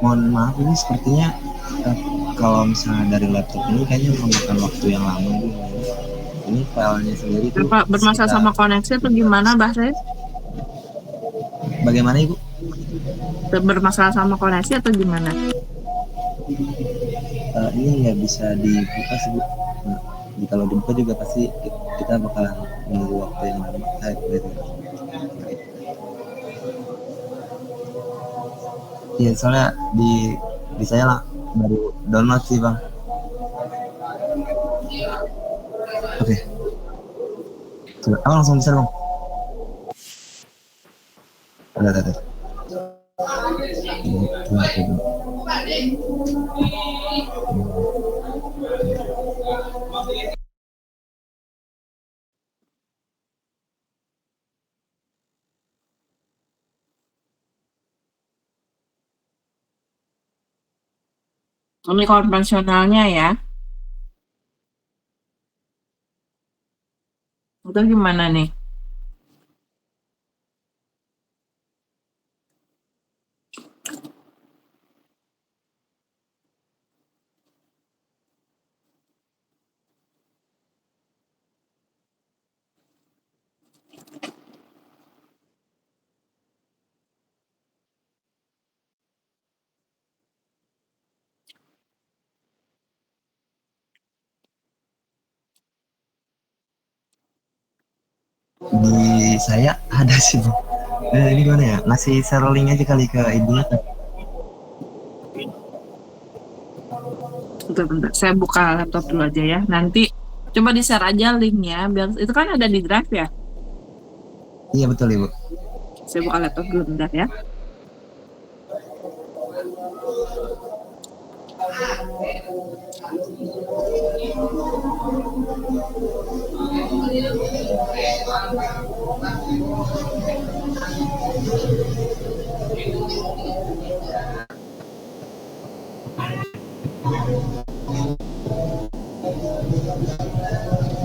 Mohon maaf, ini sepertinya kalau misalnya dari laptop ini kayaknya memakan waktu yang lama Bu. Ini filenya sendiri tuh Apa bermasalah sama koneksi atau gimana, Bahres? Bagaimana Ibu? Bermasalah sama koneksi atau gimana? Ini nggak bisa dibuka sih Bu. Nah, kalau dibuka juga pasti kita bakalan menunggu waktu yang lama. Gitu. Iya, soalnya di saya lah baru download sih Bang. Oke. Coba, Abang langsung bisa Bang. Ada. Ini konvensionalnya ya. Itu gimana nih? Di saya ada sih Bang. Ini gimana ya? Ngasih share link aja kali ke ibunya. Bentar. Saya buka laptop dulu aja ya. Nanti coba di-share aja linknya. Biar itu kan ada di drive ya. Iya betul Ibu. Saya buka laptop dulu bentar ya.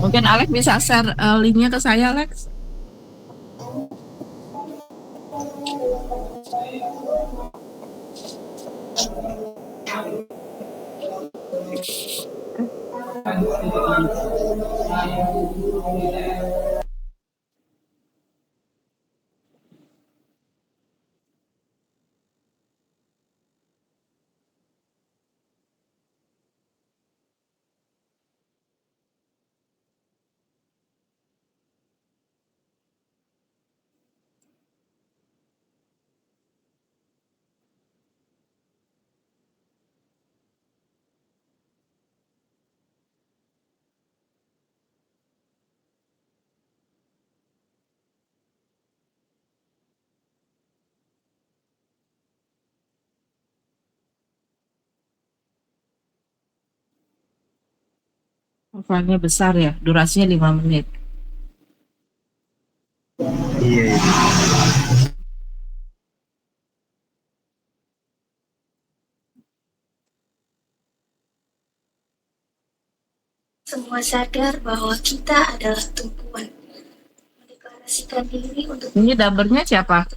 Mungkin Alex bisa share linknya ke saya, Alex. Filenya besar ya, durasinya 5 menit. Iya. Semua sadar bahwa kita adalah tumpuan. Mendeklarasikan diri untuk Ini dabernya siapa?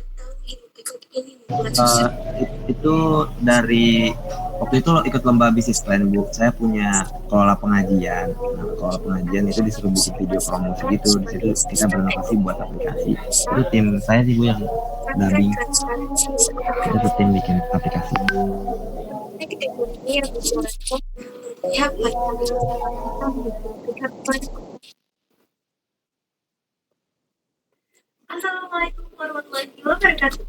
Itu dari waktu itu ikut lomba bisnis plan Bu. Saya punya kelola pengajian. Nah, kelola pengajian itu disuruh bikin video promosi gitu. Di situ kita berinovasi buat aplikasi. Itu tim saya sih Bu yang dubbing. Itu tim bikin aplikasi. Assalamualaikum warahmatullahi wabarakatuh.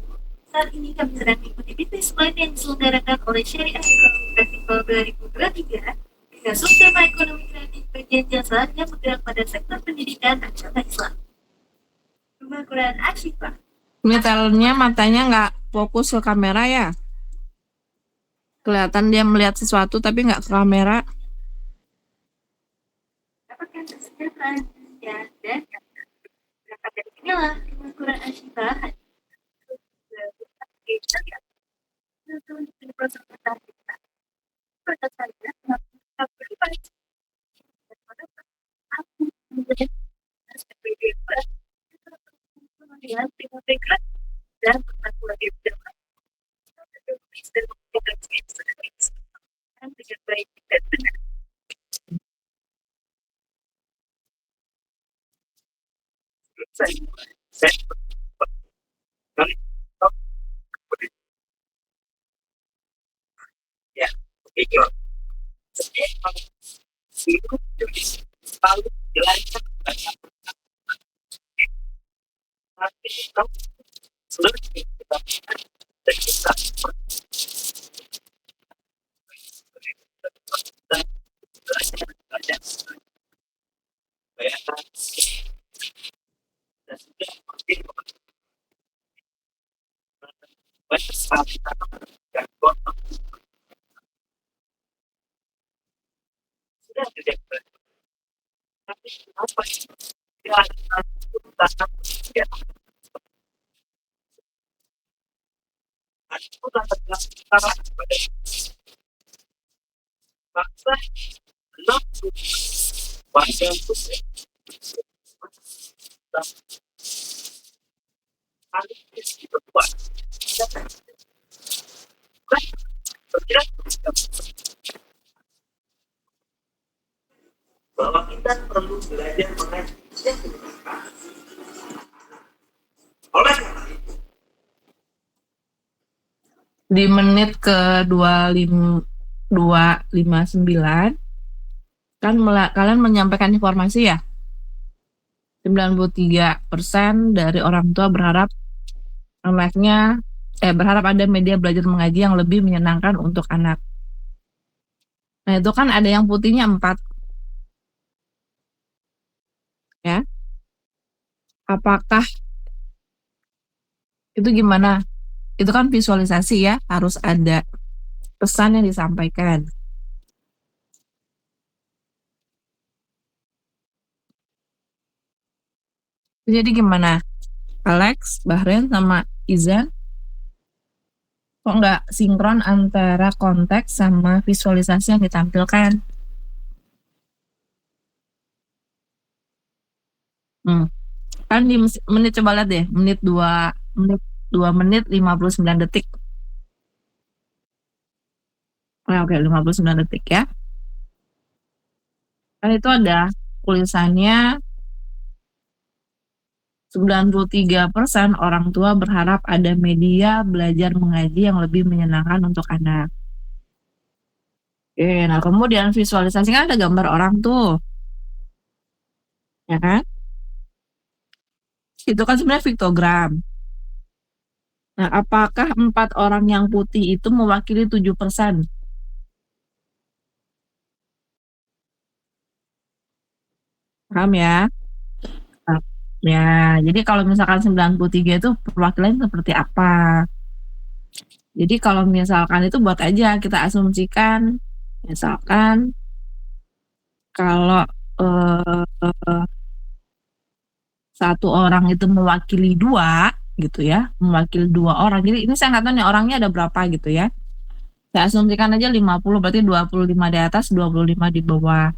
Saat ini kami sedang mengikuti bisnis plan yang diselenggarakan oleh Syariah Economy Festival 2023 dengan subtema ekonomi kreatif bagian jasa yang bergerak pada sektor pendidikan agama Islam. Rumah Quran Asyifa. Ini talentnya matanya nggak fokus ke kamera ya. Kelihatan dia melihat sesuatu tapi nggak ke kamera. Dapatkan kesejahteraan dunia dan berangkat dari sinilah Rumah Quran Asyifa dan dengan baik dan benar. Ya, itu. Lalu belajar tapi seluruh kita dan kita belajar bayangkan dan sudah mungkin banyak sekali dan kontrak sudah tidak tapi apa tidak ada tuntutan ya aku dapat cara pada bangsa belum bangsa itu harus diperkuat bahwa kita perlu belajar mengaji oleh Di menit ke 259 kan kalian menyampaikan informasi ya. 93% dari orang tua berharap anaknya berharap ada media belajar mengaji yang lebih menyenangkan untuk anak. Nah, itu kan ada yang putihnya 4. Ya. Apakah itu gimana? Itu kan visualisasi ya, harus ada pesan yang disampaikan. Jadi gimana? Alex, Bahren, sama Izan? Kok nggak sinkron antara konteks sama visualisasi yang ditampilkan? Kan di menit, coba lihat deh, menit 2 menit 59 detik. Oke, 59 detik ya. Kan itu ada tulisannya 93% orang tua berharap ada media belajar mengaji yang lebih menyenangkan untuk anak. Oke, nah kemudian visualisasi kan ada gambar orang tuh. Ya kan? Itu kan sebenarnya piktogram. Nah, apakah 4 orang yang putih itu mewakili 7%? Paham ya? Ya, jadi kalau misalkan 93 itu perwakilannya seperti apa? Jadi kalau misalkan itu buat aja kita asumsikan, misalkan kalau satu orang itu mewakili 2 gitu ya, mewakili 2 orang. Jadi ini saya nggak tahu nih orangnya ada berapa gitu ya. Saya asumsikan aja 50, berarti 25 di atas, 25 di bawah.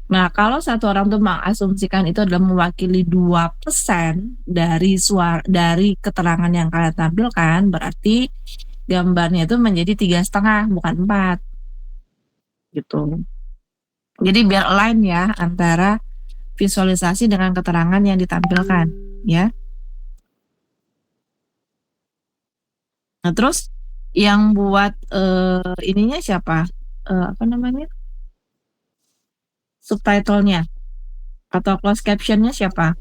Nah, kalau satu orang tuh mengasumsikan itu adalah mewakili 2% dari dari keterangan yang kalian tampilkan, berarti gambarnya itu menjadi 3,5 bukan 4. Gitu. Jadi biar align ya antara visualisasi dengan keterangan yang ditampilkan, ya. Nah, terus yang buat ininya siapa? Apa namanya? Subtitlenya atau closed captionnya siapa?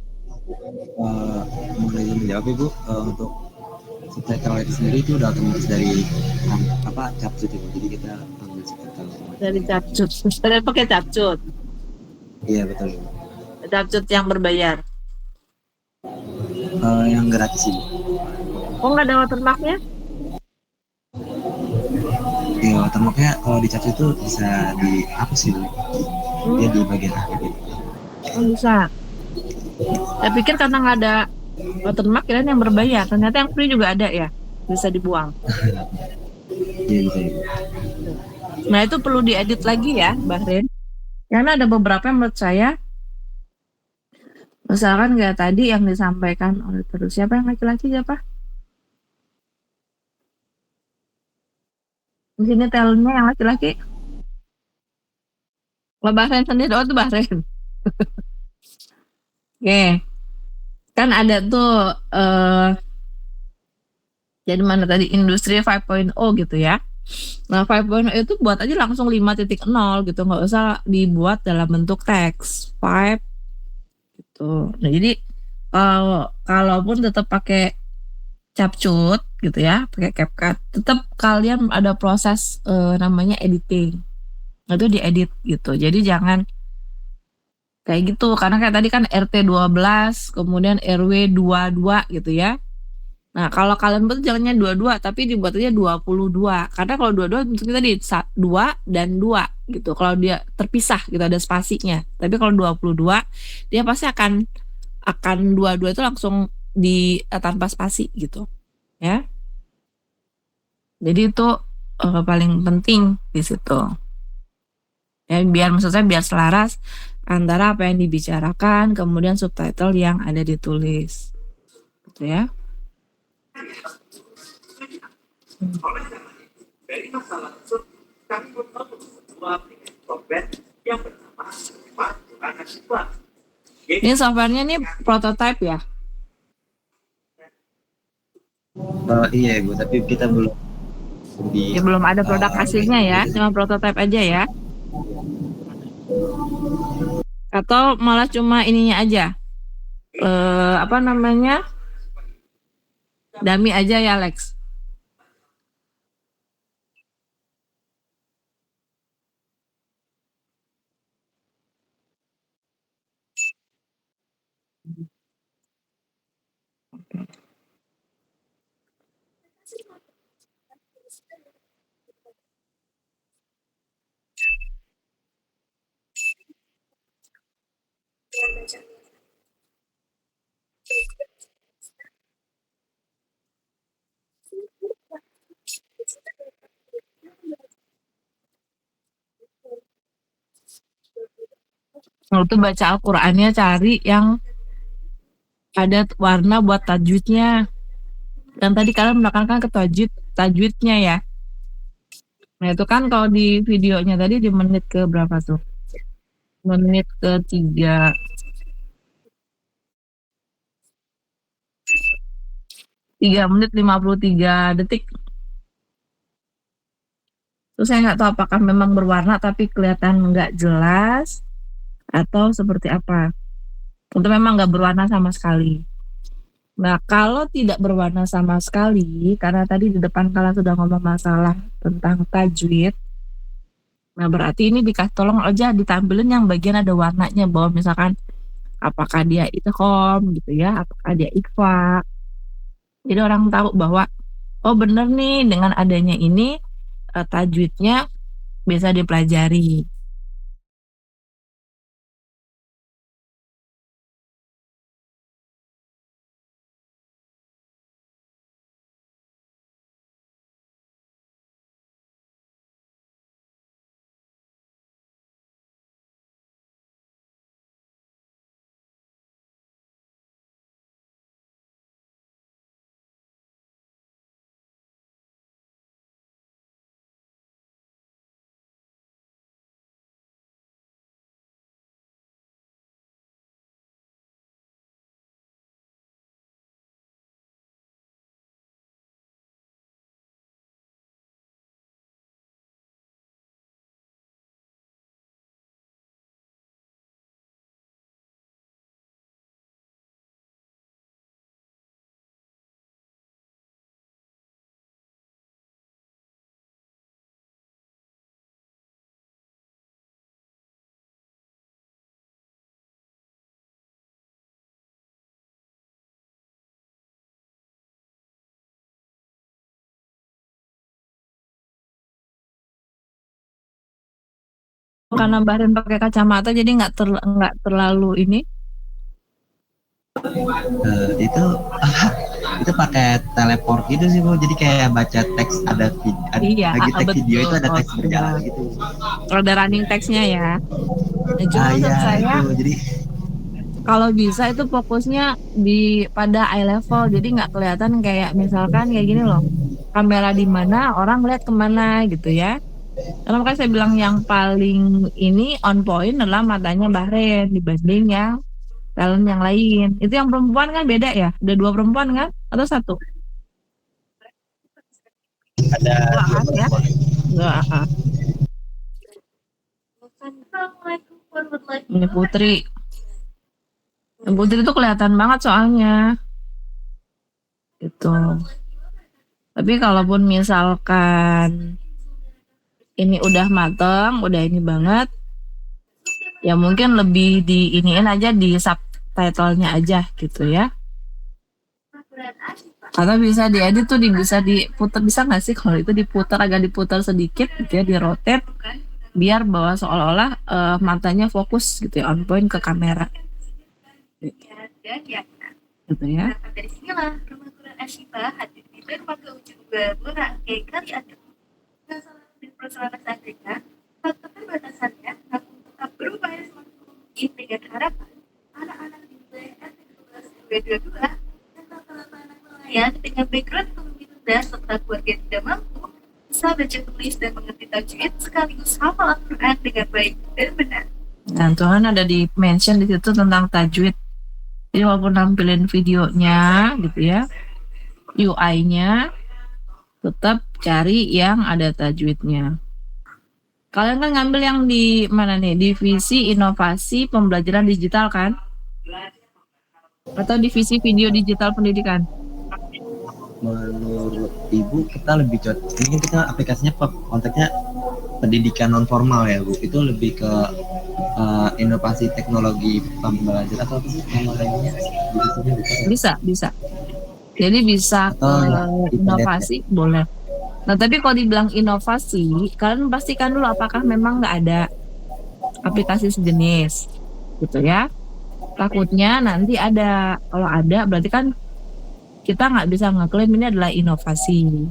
izin menjawab Ibu, untuk subtitle itu sendiri itu udah otomatis dari capcut itu. Jadi kita ambil subtitle otomatis Dari dari capcut. Kalian pakai capcut. Iya betul Ibu. Capcut yang berbayar. Yang gratis Ibu. Oh, nggak ada watermarknya? Iya watermarknya kalau di capcut itu bisa dihapus sih Ibu. Dia di Hmm, bagian akhir gitu. oh bisa. Saya pikir karena nggak ada watermark kirain yang berbayar. Ternyata yang free juga ada ya. Bisa dibuang. Iya bisa Ibu. Nah itu perlu diedit lagi ya, Bahrin. Karena ada beberapa yang menurut saya, misalkan kayak tadi yang disampaikan oleh terus siapa yang laki-laki siapa? Di sini talentnya yang laki-laki. Kalau Bahrain sendiri, oh itu Bahrain. Oke, kan ada tuh jadi mana tadi industri 5.0 gitu ya. Nah 5.0 itu buat aja langsung 5.0 gitu, nggak usah dibuat dalam bentuk teks 5 gitu. Nah jadi kalaupun tetap pakai capcut gitu ya, pakai CapCut, tetap kalian ada proses namanya editing. Itu diedit gitu. Jadi jangan kayak gitu karena kayak tadi kan RT 12 kemudian RW 22 gitu ya. Nah, kalau kalian buat jangannya 22 tapi dibuat aja 22. Karena kalau 22 bentuknya tadi 2 dan 2 gitu. Kalau dia terpisah gitu ada spasinya. Tapi kalau 22 dia pasti akan dua-dua itu langsung di tanpa spasi gitu ya. Jadi itu paling penting di situ. Ya, biar maksudnya biar selaras antara apa yang dibicarakan kemudian subtitle yang ada ditulis. Gitu ya. Dari masalah tersebut, kami membangun sebuah aplikasi software yang bernama Smart Anak Siswa. Ini softwarenya nih prototype ya. Iya Ibu, tapi kita belum di Ya belum ada produk hasilnya ya, cuma prototype aja ya. Atau malah cuma ininya aja. Apa namanya? Dummy aja ya, Lex. Lalu tuh baca Al-Qur'annya cari yang ada warna buat tajwidnya. Dan tadi kalian menekankan ke tajwidnya ya. Nah itu kan kalau di videonya tadi di menit ke berapa tuh? Menit ke 3 menit 53 detik. Terus saya nggak tahu apakah memang berwarna tapi kelihatan nggak jelas atau seperti apa. Itu memang nggak berwarna sama sekali. Nah, kalau tidak berwarna sama sekali, karena tadi di depan kalian sudah ngomong masalah tentang tajwid, nah berarti ini dikasih tolong aja ditampilin yang bagian ada warnanya, bahwa misalkan apakah dia idgham gitu ya, apakah dia ikhfa. Jadi orang tahu bahwa oh bener nih dengan adanya ini tajwidnya bisa dipelajari. karena Bahrin pakai kacamata jadi nggak terlalu ini. Itu itu pakai teleport gitu sih Bu, jadi kayak baca teks Iya, lagi teks video betul. itu ada teks Oh, berjalan iya. gitu. Ada running text-nya ya. Nah, cuma Iya menurut saya itu, jadi kalau bisa itu fokusnya pada eye level, jadi nggak kelihatan kayak misalkan kayak gini loh, kamera di mana orang lihat kemana gitu ya. Karena makanya saya bilang yang paling ini on point adalah matanya Bahrain dibanding yang talent yang lain. Itu yang perempuan kan beda ya, ada 2 perempuan kan atau 1? ada 2 dua kan ya? perempuan. 2. Assalamualaikum warahmatullahi Ini Putri. Putri itu kelihatan banget soalnya gitu. Tapi kalaupun misalkan ini udah mateng, udah ini banget, ya mungkin lebih di iniin aja di subtitle-nya aja gitu ya. Atau bisa diedit tuh, bisa diputar, bisa nggak sih kalau itu diputar, agak diputar sedikit gitu ya, di rotate biar bahwa seolah-olah matanya fokus gitu ya, on point ke kamera dan ya. gitu ya. Nah, dari sinilah Rumah Quran Ashifa hadir di berbagai ujung baru rangkai kali ada. Masalah dan persoalan seandainya, faktor terbatasannya namun tetap berupaya semaksimal mungkin dengan harapan anak-anak di wilayah RT 12 RW 22 dan rata-rata anak nelayan dengan background ekonomi rendah serta keluarga tidak mampu bisa baca tulis dan mengerti tajwid sekaligus hafal Al-Quran dengan baik dan benar. Dan Tuhan ada di mention di situ tentang tajwid. Jadi walaupun nampilin videonya gitu ya, UI-nya tetap cari yang ada tajwidnya. Kalian kan ngambil yang di mana nih? Divisi Inovasi Pembelajaran Digital kan? Atau divisi Video Digital Pendidikan? Menurut Ibu kita lebih cocok, ini kan kita aplikasinya konteksnya pendidikan non formal ya Bu, itu lebih ke inovasi teknologi pembelajaran atau apa sih namanya? Bisa. Jadi bisa ke inovasi boleh. Nah tapi kalau dibilang inovasi, kalian pastikan dulu apakah memang nggak ada aplikasi sejenis gitu ya. Takutnya nanti ada, kalau ada berarti kan kita nggak bisa ngeklaim ini adalah inovasi.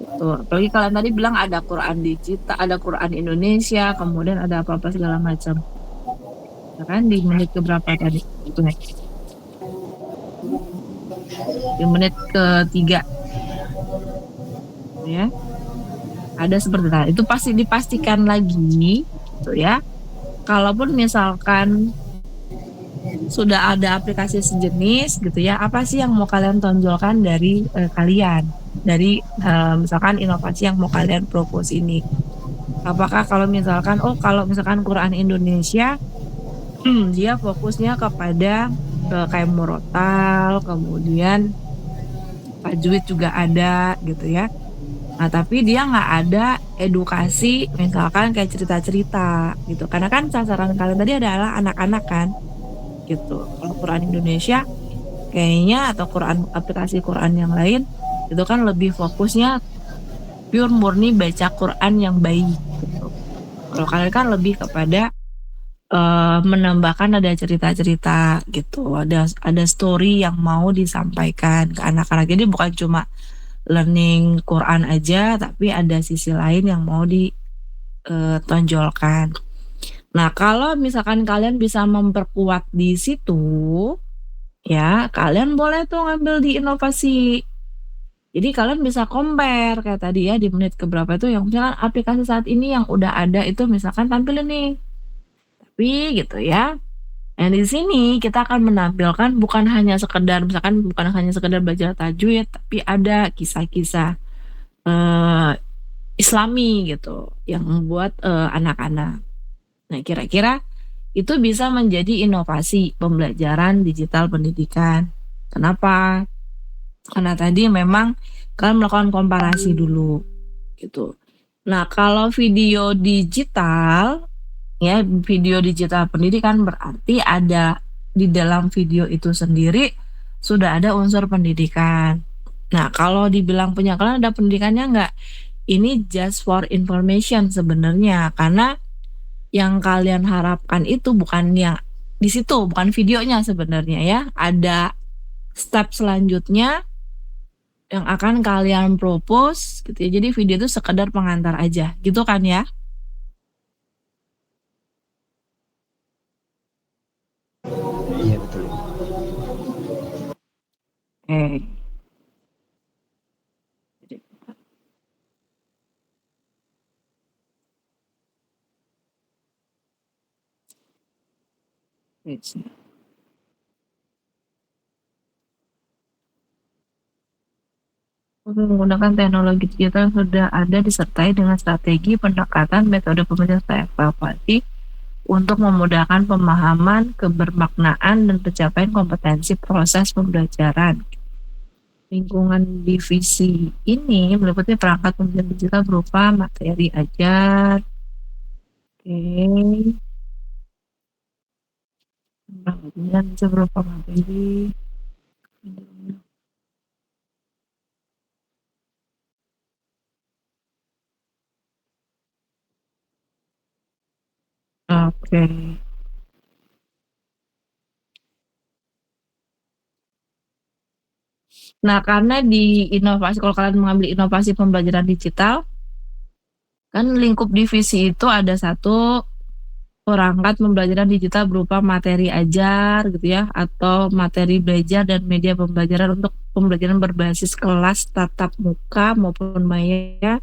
Gitu. Apalagi kalian tadi bilang ada Quran digital, ada Quran Indonesia, kemudian ada apa-apa segala macam. Ya kan di menit keberapa tadi? Itu di menit ke-3 ya. Ada seperti itu pasti dipastikan lagi gitu ya. Kalaupun misalkan sudah ada aplikasi sejenis gitu ya, apa sih yang mau kalian tonjolkan dari kalian dari misalkan inovasi yang mau kalian propose ini? Apakah kalau misalkan kalau misalkan Quran Indonesia dia fokusnya kepada kayak murotal, kemudian tajwid juga ada gitu ya. Nah tapi dia nggak ada edukasi misalkan kayak cerita-cerita gitu, karena kan sasaran kalian tadi adalah anak-anak kan gitu. Kalau Quran Indonesia kayaknya atau aplikasi Quran yang lain itu kan lebih fokusnya pure murni baca Quran yang baik gitu. Kalau kalian kan lebih kepada menambahkan ada cerita-cerita gitu, ada story yang mau disampaikan ke anak-anak. Jadi bukan cuma learning Quran aja, tapi ada sisi lain yang mau ditonjolkan. Nah, kalau misalkan kalian bisa memperkuat di situ, ya kalian boleh tuh ngambil di inovasi. Jadi kalian bisa compare kayak tadi ya di menit keberapa itu yang misalkan aplikasi saat ini yang udah ada itu misalkan tampilin nih. Tapi gitu ya. Nah di sini kita akan menampilkan bukan hanya sekedar belajar tajwid, tapi ada kisah-kisah Islami gitu yang membuat anak-anak. Nah kira-kira itu bisa menjadi inovasi pembelajaran digital pendidikan. Kenapa? Karena tadi memang kalian melakukan komparasi dulu gitu. Nah kalau video digital pendidikan berarti ada di dalam video itu sendiri sudah ada unsur pendidikan. Nah kalau dibilang punya kalian ada pendidikannya enggak? Ini just for information sebenarnya, karena yang kalian harapkan itu bukan yang di situ, bukan videonya sebenarnya ya. Ada step selanjutnya yang akan kalian propose gitu ya. Jadi video itu sekedar pengantar aja, gitu kan ya? Iya betul. Eh. Untuk menggunakan teknologi digital yang sudah ada disertai dengan strategi pendekatan metode pembelajaran evaluasi untuk memudahkan pemahaman, kebermaknaan, dan pencapaian kompetensi proses pembelajaran. Lingkungan divisi ini meliputi perangkat pembelajaran digital berupa materi ajar, kemudian bisa berupa materi, oke. Nah, karena di inovasi, kalau kalian mengambil inovasi pembelajaran digital, kan lingkup divisi itu ada satu perangkat pembelajaran digital berupa materi ajar gitu ya, atau materi belajar dan media pembelajaran untuk pembelajaran berbasis kelas tatap muka maupun maya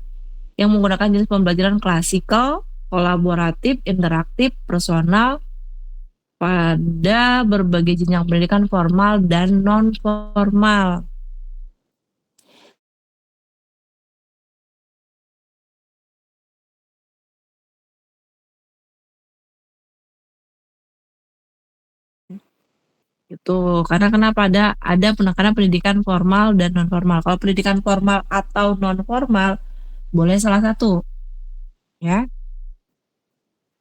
yang menggunakan jenis pembelajaran klasikal, kolaboratif, interaktif, personal pada berbagai jenjang pendidikan formal dan non formal. Gitu. Karena kenapa ada penekanan pendidikan formal dan non formal. Kalau pendidikan formal atau non formal boleh salah satu, ya.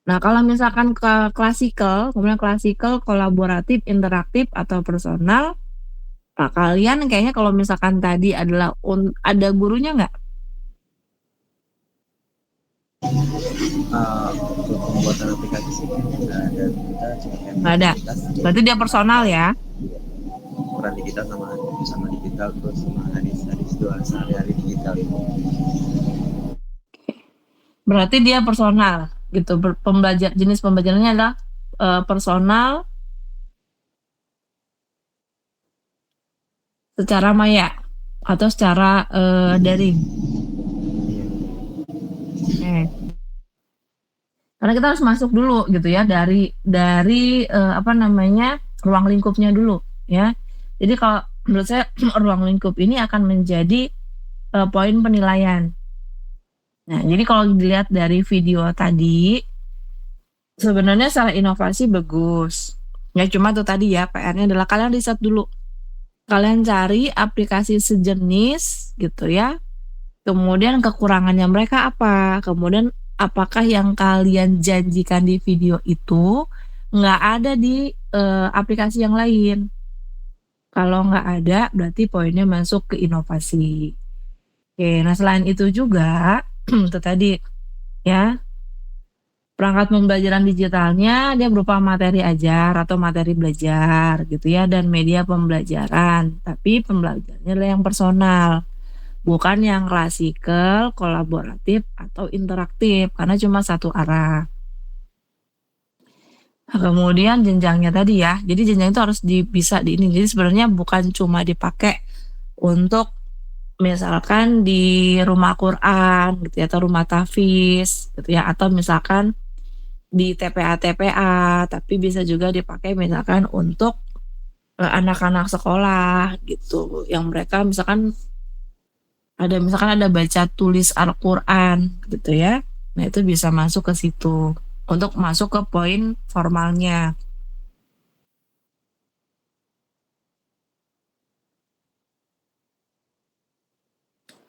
Nah, kalau misalkan ke klasikal, kemudian klasikal, kolaboratif, interaktif atau personal, nah kalian kayaknya kalau misalkan tadi adalah ada gurunya nggak? Untuk pembuatan aplikasi sih nggak ada, kita cuma Nggak ada. Berarti dia personal ya? peran digital sama digital, terus sama hadis doa sehari-hari digital itu. Berarti dia personal gitu. Jenis pembelajarannya adalah personal secara maya atau secara daring. Karena kita harus masuk dulu gitu ya dari apa namanya ruang lingkupnya dulu ya. Jadi kalau menurut saya ruang lingkup ini akan menjadi poin penilaian. Nah, jadi kalau dilihat dari video tadi sebenarnya secara inovasi bagus. Ya cuma tuh tadi ya PR-nya adalah kalian riset dulu. Kalian cari aplikasi sejenis gitu ya. Kemudian kekurangannya mereka apa? Kemudian apakah yang kalian janjikan di video itu nggak ada di aplikasi yang lain? Kalau nggak ada, berarti poinnya masuk ke inovasi. Oke, nah selain itu juga, itu tadi ya, perangkat pembelajaran digitalnya dia berupa materi ajar atau materi belajar gitu ya, dan media pembelajaran. Tapi pembelajarannya adalah yang personal. Bukan yang klasikal, kolaboratif, atau interaktif, karena cuma satu arah. Nah, kemudian jenjangnya tadi ya, jadi jenjang itu harus bisa ini. Jadi sebenarnya bukan cuma dipakai untuk misalkan di rumah Quran gitu ya, atau rumah tahfiz gitu ya, atau misalkan di TPA, tapi bisa juga dipakai misalkan untuk anak-anak sekolah gitu, yang mereka misalkan ada baca tulis Al-Quran gitu ya. Nah itu bisa masuk ke situ untuk masuk ke poin formalnya.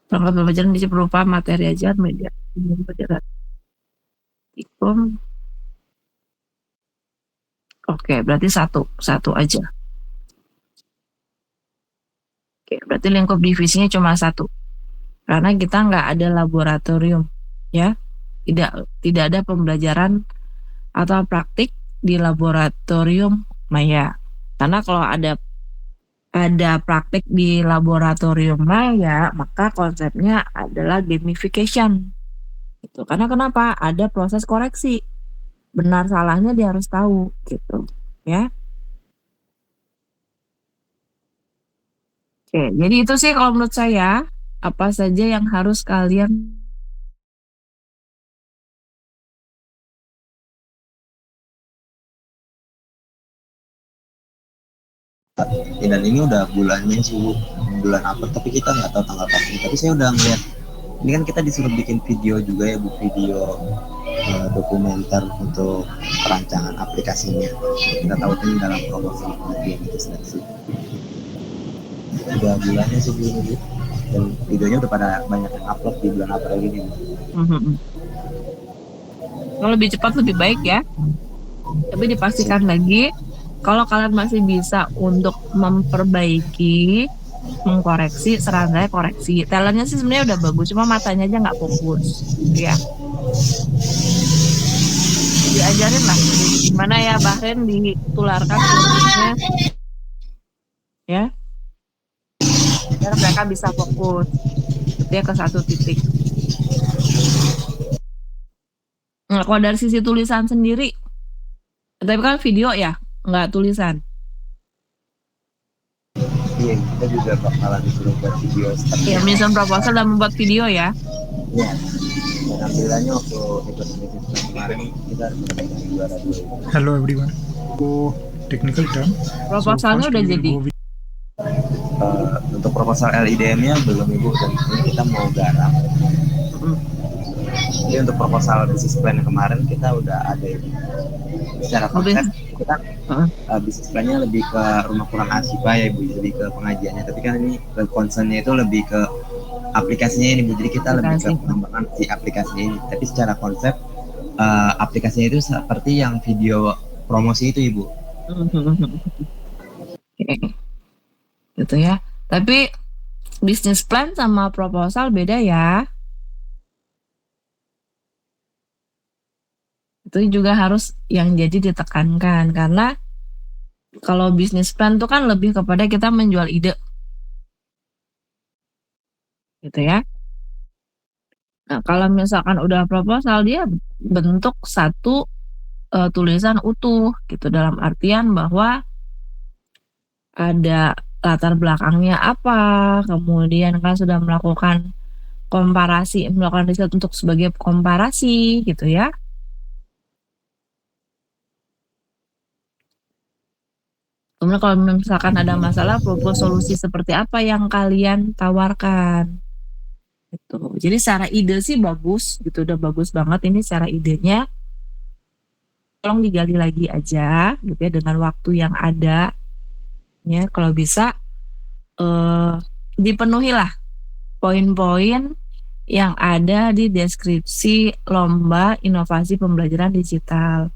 Perangkat pembelajaran bisa berupa materi ajar, media pembelajaran. Oke, berarti satu aja. Oke, berarti lingkup divisinya cuma satu. Karena kita nggak ada laboratorium, ya, tidak ada pembelajaran atau praktik di laboratorium maya. Karena kalau ada praktik di laboratorium maya, maka konsepnya adalah gamification. Gitu. Karena kenapa? Ada proses koreksi. Benar salahnya dia harus tahu gitu, ya. Oke, jadi itu sih kalau menurut saya apa saja yang harus kalian Dan ini udah bulannya sih Bu, bulan apa tapi kita nggak tahu tanggal pasti. Tapi saya udah ngeliat ini kan kita disuruh bikin video juga ya Bu, video dokumenter untuk perancangan aplikasinya. Kita tahu ini dalam promosi pengajian itu seleksi. Udah bulannya sih Bu ini Bu. Dan videonya udah pada banyak yang upload di bulan April ini Bu. kalau lebih cepat lebih baik ya. Tapi dipastikan lagi kalau kalian masih bisa untuk memperbaiki, mengkoreksi, saran saya koreksi. Talentnya sih sebenarnya udah bagus, cuma matanya aja nggak fokus, ya. Diajarin lah gimana ya Bahrain ditularkan ilmunya, ya, biar mereka bisa fokus, dia ke satu titik. Nah, kalau dari sisi tulisan sendiri, tapi kan video ya, nggak tulisan. Iya, kita juga bakalan disuruh buat video Ya, menyusun proposal dan membuat video ya. Iya. Dan alhamdulillahnya waktu ikut bisnis kemarin kita mendapatkan juara 2. Hello everyone. Go technical term. Proposalnya udah we will jadi. go with- Untuk proposal LIDM-nya belum Ibu, dan ini kita mau garap. Jadi untuk proposal bisnis plan yang kemarin kita udah ada Ibu. Secara konsep kita bisnis plan-nya lebih ke rumah Quran Asyifa ya Ibu, lebih ke pengajiannya. Tapi kan ini concern-nya itu lebih ke aplikasinya ini Bu. Jadi kita lebih ke pengembangan si aplikasinya ini. Tapi secara konsep aplikasinya itu seperti yang video promosi itu Ibu. Gitu ya. Tapi bisnis plan sama proposal beda ya. Itu juga harus yang jadi ditekankan, karena kalau bisnis plan itu kan lebih kepada kita menjual ide, gitu ya. Nah, kalau misalkan udah proposal, dia bentuk satu tulisan utuh, gitu, dalam artian bahwa ada latar belakangnya apa, kemudian kan sudah melakukan komparasi, melakukan riset untuk sebagai komparasi, gitu ya. Kemudian kalau misalkan ada masalah, propose solusi seperti apa yang kalian tawarkan. Gitu. Jadi secara ide sih bagus, gitu, udah bagus banget ini secara idenya. Tolong digali lagi aja, gitu ya, dengan waktu yang ada. Ya, kalau bisa dipenuhilah poin-poin yang ada di deskripsi lomba inovasi pembelajaran digital.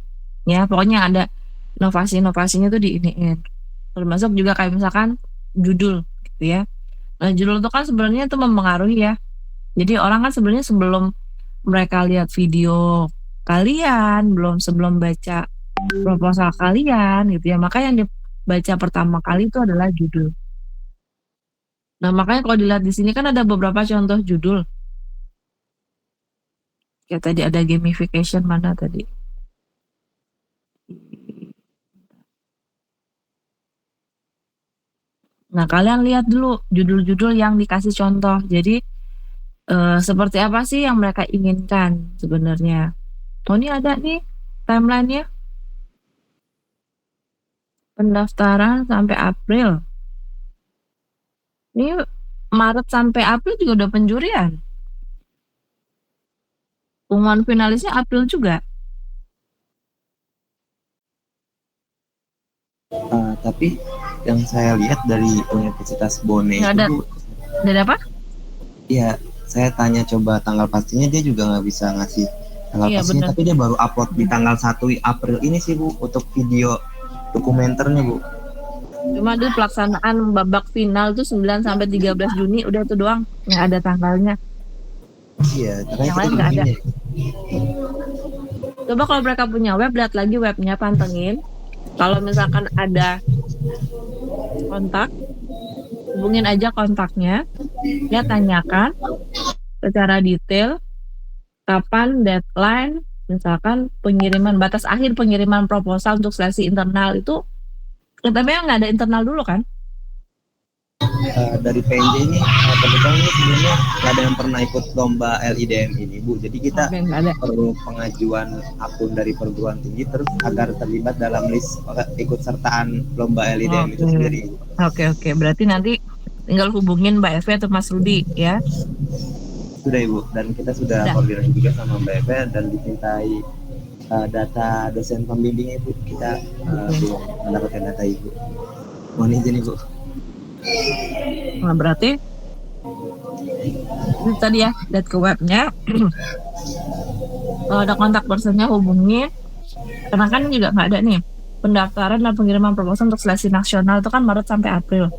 Ya, pokoknya ada inovasi-inovasinya tuh diiniin. Termasuk juga kayak misalkan judul, gitu ya. Nah, judul itu kan sebenarnya itu mempengaruhi ya. Jadi orang kan sebenarnya sebelum mereka lihat video kalian, sebelum baca proposal kalian, gitu ya. Maka yang dibaca pertama kali itu adalah judul. Nah, makanya kalau dilihat di sini kan ada beberapa contoh judul. Ya tadi ada gamification, mana tadi? Nah, kalian lihat dulu judul-judul yang dikasih contoh. Jadi seperti apa sih yang mereka inginkan sebenarnya? Oh, ini ada nih timeline-nya. Pendaftaran sampai April. Ini Maret sampai April juga udah penjurian. Pengumuman finalisnya April juga. Tapi yang saya lihat dari Universitas Bone Nggak ada. itu, Dari apa? iya, saya tanya coba tanggal pastinya, dia juga nggak bisa ngasih tanggal Iya, pastinya, benar. tapi dia baru upload di tanggal 1 April ini sih Bu, untuk video dokumenternya Bu. Cuma itu pelaksanaan babak final tuh 9 sampai 13 Juni, udah itu doang yang ada tanggalnya. Iya, makanya Yang kita lain nggak ada. begini. Coba kalau mereka punya web, lihat lagi webnya, pantengin. Kalau misalkan ada kontak, hubungin aja kontaknya, ya tanyakan secara detail kapan deadline, misalkan pengiriman, batas akhir pengiriman proposal untuk seleksi internal itu, tapi nggak ada internal dulu kan? Dari PNJ ini kebetulan ini sebelumnya nggak ada yang pernah ikut lomba LIDM ini Bu, jadi kita Oke, nggak ada. perlu pengajuan akun dari perguruan tinggi terus agar terlibat dalam list ikut sertaan lomba LIDM itu Oke. sendiri. Oke, berarti nanti tinggal hubungin Mbak Eve atau Mas Rudi ya. Sudah Ibu, dan kita sudah Sudah. koordinasi juga sama Mbak Eve dan dimintai data dosen pembimbing Ibu, kita belum mendapatkan data Ibu. Mohon izin Ibu. Nah, berarti itu tadi ya, lihat ke webnya. Kalau ada kontak personnya hubungi. Karena kan juga nggak ada nih pendaftaran dan pengiriman proposal untuk seleksi nasional itu kan Maret sampai April.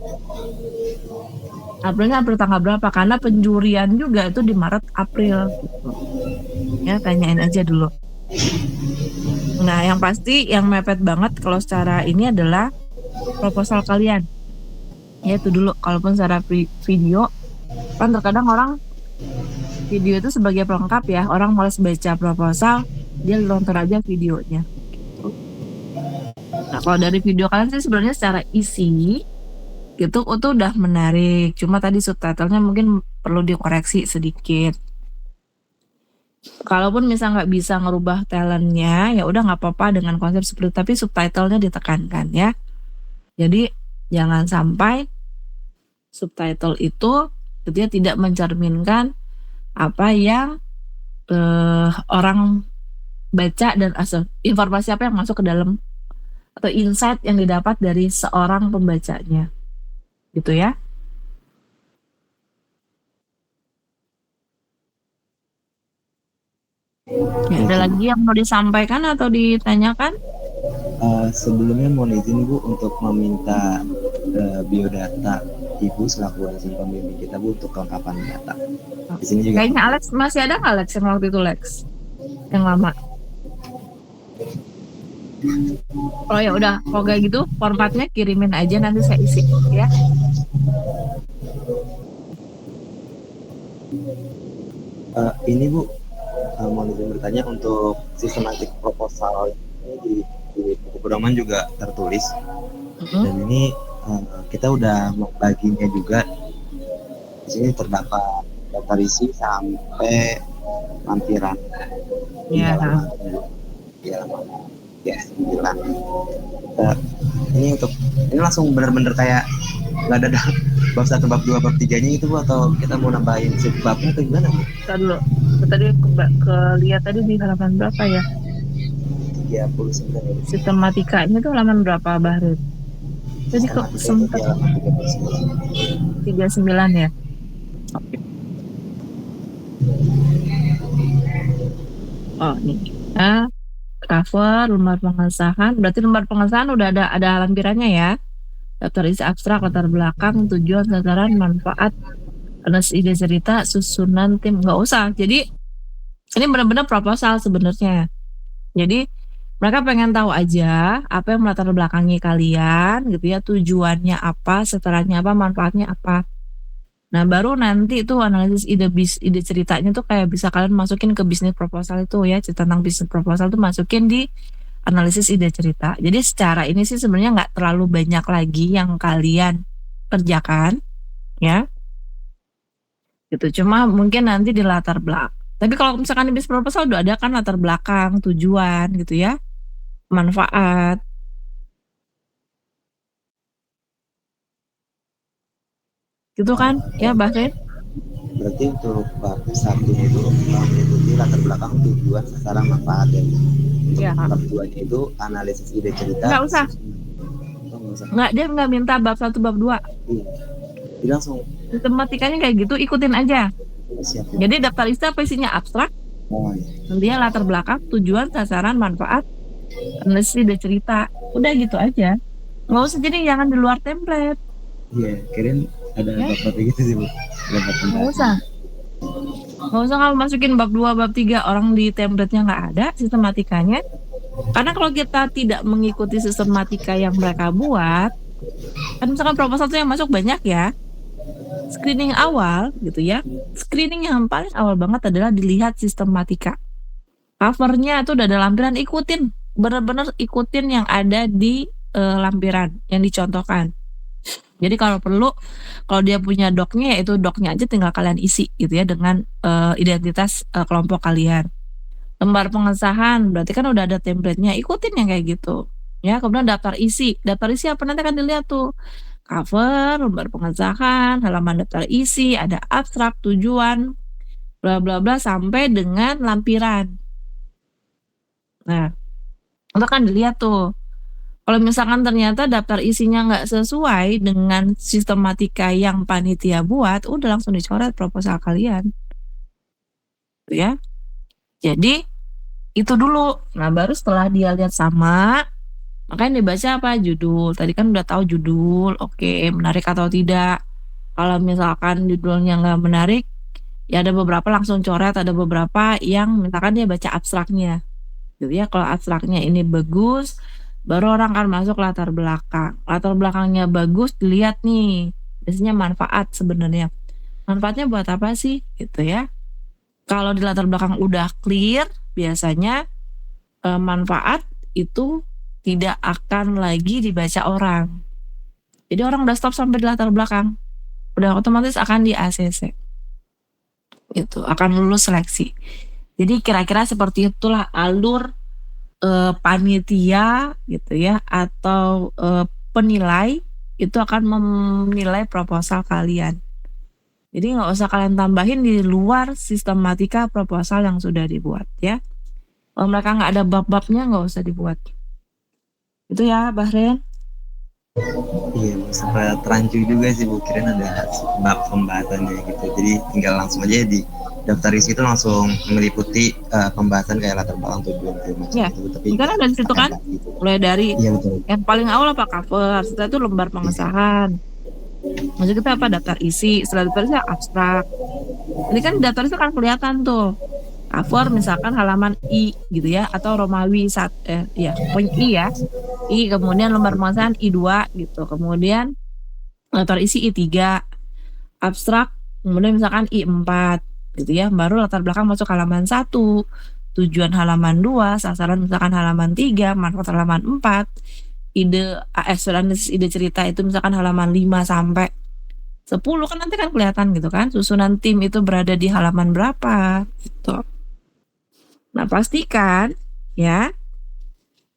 Aprilnya April tanggal berapa? Karena penjurian juga itu di Maret April. Gitu. Ya tanyain aja dulu. Nah yang pasti yang mepet banget kalau secara ini adalah proposal kalian. Ya itu dulu, kalaupun secara video kan terkadang orang video itu sebagai pelengkap ya, orang malas baca proposal, dia nonton aja videonya. Nah kalau dari video kalian sih sebenarnya secara isi gitu itu udah menarik, cuma tadi subtitlenya mungkin perlu dikoreksi sedikit. Kalaupun misal nggak bisa ngerubah talentnya, ya udah nggak apa-apa dengan konsep seperti itu, tapi subtitlenya ditekankan ya. Jadi jangan sampai subtitle itu dia tidak mencerminkan apa yang orang baca dan informasi apa yang masuk ke dalam atau insight yang didapat dari seorang pembacanya, gitu ya. Ya, ada lagi yang mau disampaikan atau ditanyakan? Sebelumnya mohon izin Bu untuk meminta biodata Ibu selaku dosen pembimbing kita Bu untuk kelengkapan data. Di sini juga. Kayaknya Alex masih ada nggak Lex yang waktu itu Lex? Yang lama. Oh ya udah, kalau kayak gitu formatnya kirimin aja nanti saya isi ya. Ini Bu, mohon izin bertanya untuk sistematik proposal ini di buku pedoman juga tertulis dan ini kita udah membaginya juga. Di sini terdapat daftar isi sampai lampiran. Iya. Ya, 9. Ini langsung bener-bener kayak nggak ada bab 1, bab 2, bab 3-nya itu Bu, atau kita mau nambahin subbabnya atau gimana Bu? Dulu. Tadi lihat tadi di halaman berapa ya? 39 ya. Sistematikanya itu halaman berapa Bahrit? Jadi kok sempat 39 ya? Oke. Oh ini. Nah, cover, lembar pengesahan. Berarti lembar pengesahan udah ada lampirannya ya. Daftar isi abstrak, latar belakang, tujuan, sasaran, manfaat, ide cerita, susunan tim. Nggak usah. Jadi ini benar-benar proposal sebenarnya. Jadi mereka pengen tahu aja apa yang melatar belakangi kalian gitu ya, tujuannya apa, setelahnya apa, manfaatnya apa. Nah baru nanti itu analisis ide ceritanya tuh kayak bisa kalian masukin ke bisnis proposal itu ya, cerita tentang bisnis proposal tuh masukin di analisis ide cerita. Jadi secara ini sih sebenarnya nggak terlalu banyak lagi yang kalian kerjakan ya. Gitu, cuma mungkin nanti di latar belakang. Tapi kalau misalkan di bisnis proposal udah ada kan latar belakang, tujuan gitu ya, manfaat. Gitu kan ya Bahrin? Berarti untuk bab 1 itu meliputi latar belakang, tujuan, sasaran, manfaat ya. Untuk Ya. bab 2-nya itu analisis ide cerita. Nggak usah. Nggak usah. Nggak, dia nggak minta bab 1, bab 2. Iya. Jadi langsung Sistematikanya kayak gitu, ikutin aja. siap. Jadi daftar isi apa isinya abstrak, Oh iya. dia latar belakang, tujuan, sasaran, manfaat, analisis ide cerita. Udah gitu aja. Nggak usah, jadi jangan di luar template. Iya, kirain ada Ya. bab-bab gitu sih Bu. Ada bab Nggak usah. Nggak usah kamu masukin bab 2, bab 3, orang di template-nya nggak ada sistematikanya. Karena kalau kita tidak mengikuti sistematika yang mereka buat, kan misalkan proposal tuh yang masuk banyak ya. Screening awal gitu ya. Screening yang paling awal banget adalah dilihat sistematika. Covernya itu udah ada lampiran, ikutin. Bener-bener ikutin yang ada di lampiran yang dicontohkan. Jadi kalau perlu, kalau dia punya doknya, ya itu doknya aja tinggal kalian isi gitu ya dengan identitas kelompok kalian. Lembar pengesahan berarti kan udah ada template-nya, ikutin yang kayak gitu. Ya, kemudian daftar isi apa nanti akan dilihat tuh. Cover, lembar pengesahan, halaman daftar isi, ada abstrak, tujuan, bla bla bla sampai dengan lampiran. Nah, itu kan dilihat tuh. Kalau misalkan ternyata daftar isinya nggak sesuai dengan sistematika yang panitia buat, udah langsung dicoret proposal kalian. Gitu ya. Jadi itu dulu. Nah, baru setelah dia lihat sama, makanya dibaca apa? Judul. Tadi kan udah tahu judul, oke, menarik atau tidak. Kalau misalkan judulnya nggak menarik, ya ada beberapa langsung coret, ada beberapa yang misalkan dia baca abstraknya. Gitu ya, kalau abstraknya ini bagus, baru orang akan masuk latar belakang. Latar belakangnya bagus, dilihat nih. Biasanya manfaat sebenarnya. Manfaatnya buat apa sih? Gitu ya. Kalau di latar belakang udah clear, biasanya manfaat itu tidak akan lagi dibaca orang. Jadi orang udah stop sampai di latar belakang. Udah otomatis akan di ACC. Gitu, akan lulus seleksi. Jadi kira-kira seperti itulah alur panitia gitu ya atau penilai itu akan menilai proposal kalian. Jadi nggak usah kalian tambahin di luar sistematika proposal yang sudah dibuat ya. Kalau mereka nggak ada bab-babnya nggak usah dibuat. Itu ya, Bahren. Iya, sempat rancu juga sih Bu, kirain ada bab pembahasannya gitu. Jadi tinggal langsung aja di daftar isi itu langsung meliputi pembahasan kayak latar belakang tujuan segala macam Ya, gitu. Tapi kan ada di situ kan, gitu. mulai dari Iya betul. yang paling awal apa cover, setelah itu lembar pengesahan. Maksud kita apa? Daftar isi, setelah daftar isi abstrak. Ini kan daftar isi kan kelihatan tuh. Cover misalkan halaman I gitu ya, atau Romawi pokoknya I ya. I, kemudian lembar pengesahan I2 gitu. Kemudian daftar isi I3. Abstrak, kemudian misalkan I4 gitu ya. Baru latar belakang masuk halaman 1. Tujuan halaman 2, sasaran misalkan halaman 3, manfaat halaman 4. Ide analisis ide cerita itu misalkan halaman 5 sampai 10 kan nanti kan kelihatan gitu kan. Susunan tim itu berada di halaman berapa gitu. Nah, pastikan ya.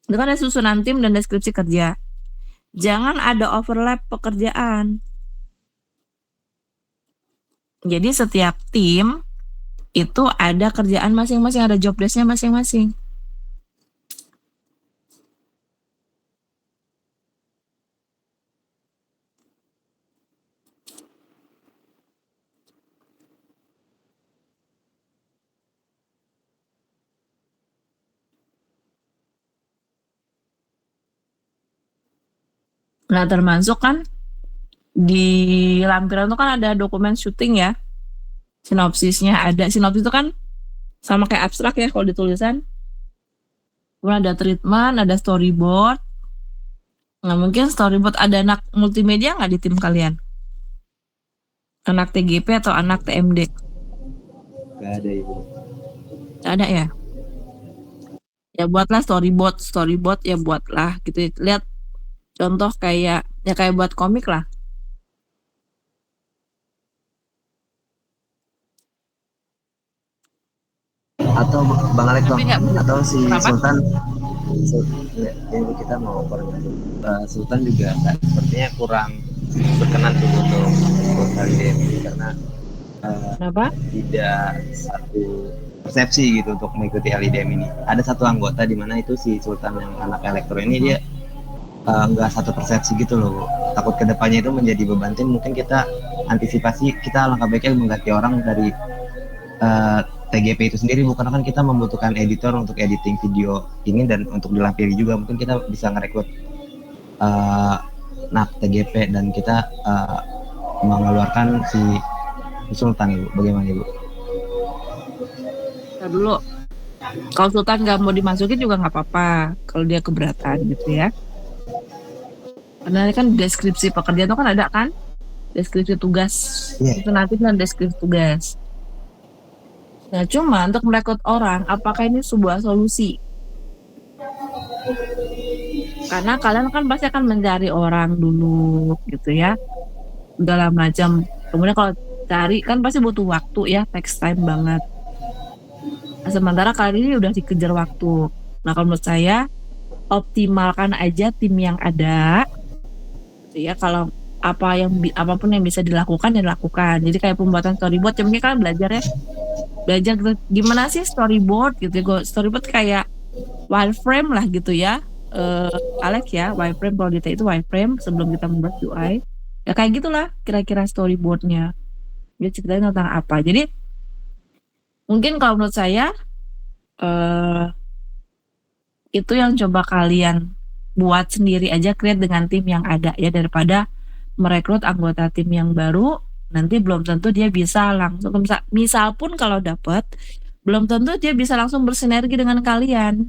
Itu kan ada susunan tim dan deskripsi kerja. Jangan ada overlap pekerjaan. Jadi setiap tim itu ada kerjaan masing-masing, ada job desk-nya masing-masing. Nah, termasuk kan di lampiran itu kan ada dokumen syuting ya. Sinopsisnya ada. Sinopsis itu kan sama kayak abstrak ya kalau ditulisan. Kemudian ada treatment, ada storyboard. Nah, mungkin storyboard ada anak multimedia nggak di tim kalian? Anak TGP atau anak TMD? Gak ada Ibu. Nggak ada ya? Ya buatlah storyboard ya buatlah gitu. Lihat contoh kayak buat komik lah. Atau Bang Alek Tapi nggak bener. atau si Kenapa? Sultan ya, ini kita mau Sultan juga nggak sepertinya kurang berkenan tuh untuk hal ini karena Kenapa? tidak satu persepsi gitu untuk mengikuti LIDM ini. Ada satu anggota di mana itu si Sultan yang anak elektro ini dia nggak satu persepsi gitu loh. Takut kedepannya itu menjadi beban tim. Mungkin kita antisipasi, kita langkah baiknya mengganti orang dari TGP itu sendiri, bukan kan kita membutuhkan editor untuk editing video ini dan untuk dilampiri juga. Mungkin kita bisa ngerekrut TGP dan kita mengeluarkan si Sultan Ibu. Bagaimana Ibu? Kita dulu. Kalau Sultan nggak mau dimasukin juga nggak apa-apa kalau dia keberatan gitu ya. Karena kan deskripsi pekerjaan itu kan ada kan, deskripsi tugas. Iya. Itu nanti kan deskripsi tugas. Nah, cuma untuk merekrut orang, apakah ini sebuah solusi? Karena kalian kan pasti akan mencari orang dulu gitu ya, segala macam. Kemudian kalau cari kan pasti butuh waktu ya, takes time banget. Nah, sementara kali ini udah dikejar waktu. Nah, kalau menurut saya optimalkan aja tim yang ada, gitu ya. Kalau apapun yang bisa dilakukan ya dilakukan. Jadi kayak pembuatan storyboard, ya mungkin kalian belajar gitu, gimana sih storyboard gitu ya. Storyboard kayak wireframe lah gitu ya. Alex ya, wireframe kalau kita itu wireframe sebelum kita membuat UI. Ya kayak gitulah kira-kira storyboardnya. Dia ceritanya tentang apa. Jadi mungkin kalau menurut saya eh, itu yang coba kalian buat sendiri aja, create dengan tim yang ada ya, daripada merekrut anggota tim yang baru nanti belum tentu dia bisa langsung, misal pun kalau dapet belum tentu dia bisa langsung bersinergi dengan kalian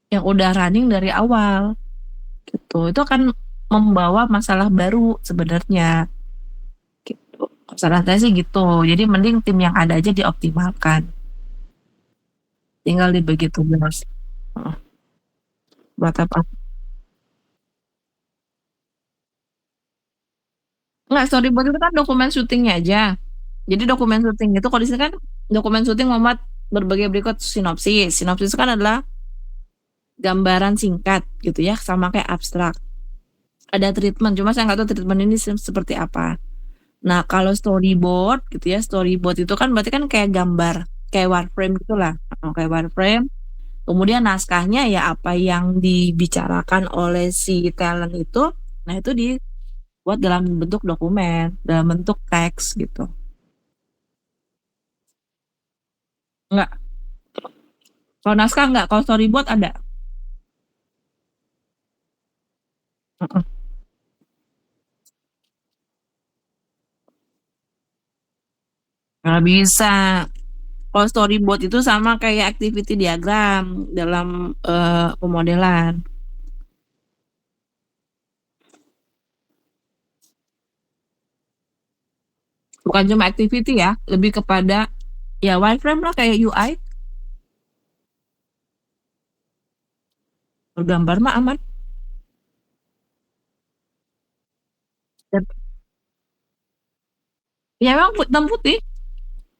yang udah running dari awal gitu. Itu akan membawa masalah baru sebenarnya gitu. Saran saya sih gitu. Jadi mending tim yang ada aja dioptimalkan. Tinggal dibagi tugas. Heeh. Buat apa? Enggak, storyboard itu kan dokumen syutingnya aja. Jadi dokumen syuting itu kalau di sini kan dokumen syuting memuat berbagai berikut sinopsis. Sinopsis itu kan adalah gambaran singkat gitu ya, sama kayak abstrak. Ada treatment, cuma saya nggak tahu treatment ini seperti apa. Nah, kalau storyboard gitu ya, storyboard itu kan berarti kan kayak gambar, kayak wireframe gitulah. Kayak wireframe. Kemudian naskahnya ya apa yang dibicarakan oleh si talent itu, nah itu dibuat dalam bentuk dokumen, dalam bentuk teks gitu. Enggak, kalau naskah enggak, kalau storyboard ada. Heeh. Nggak bisa. Kalau storyboard itu sama kayak activity diagram dalam pemodelan. Bukan cuma activity ya, lebih kepada ya wireframe lah kayak UI. Bergambar mah aman. Dan, ya memang hitam putih,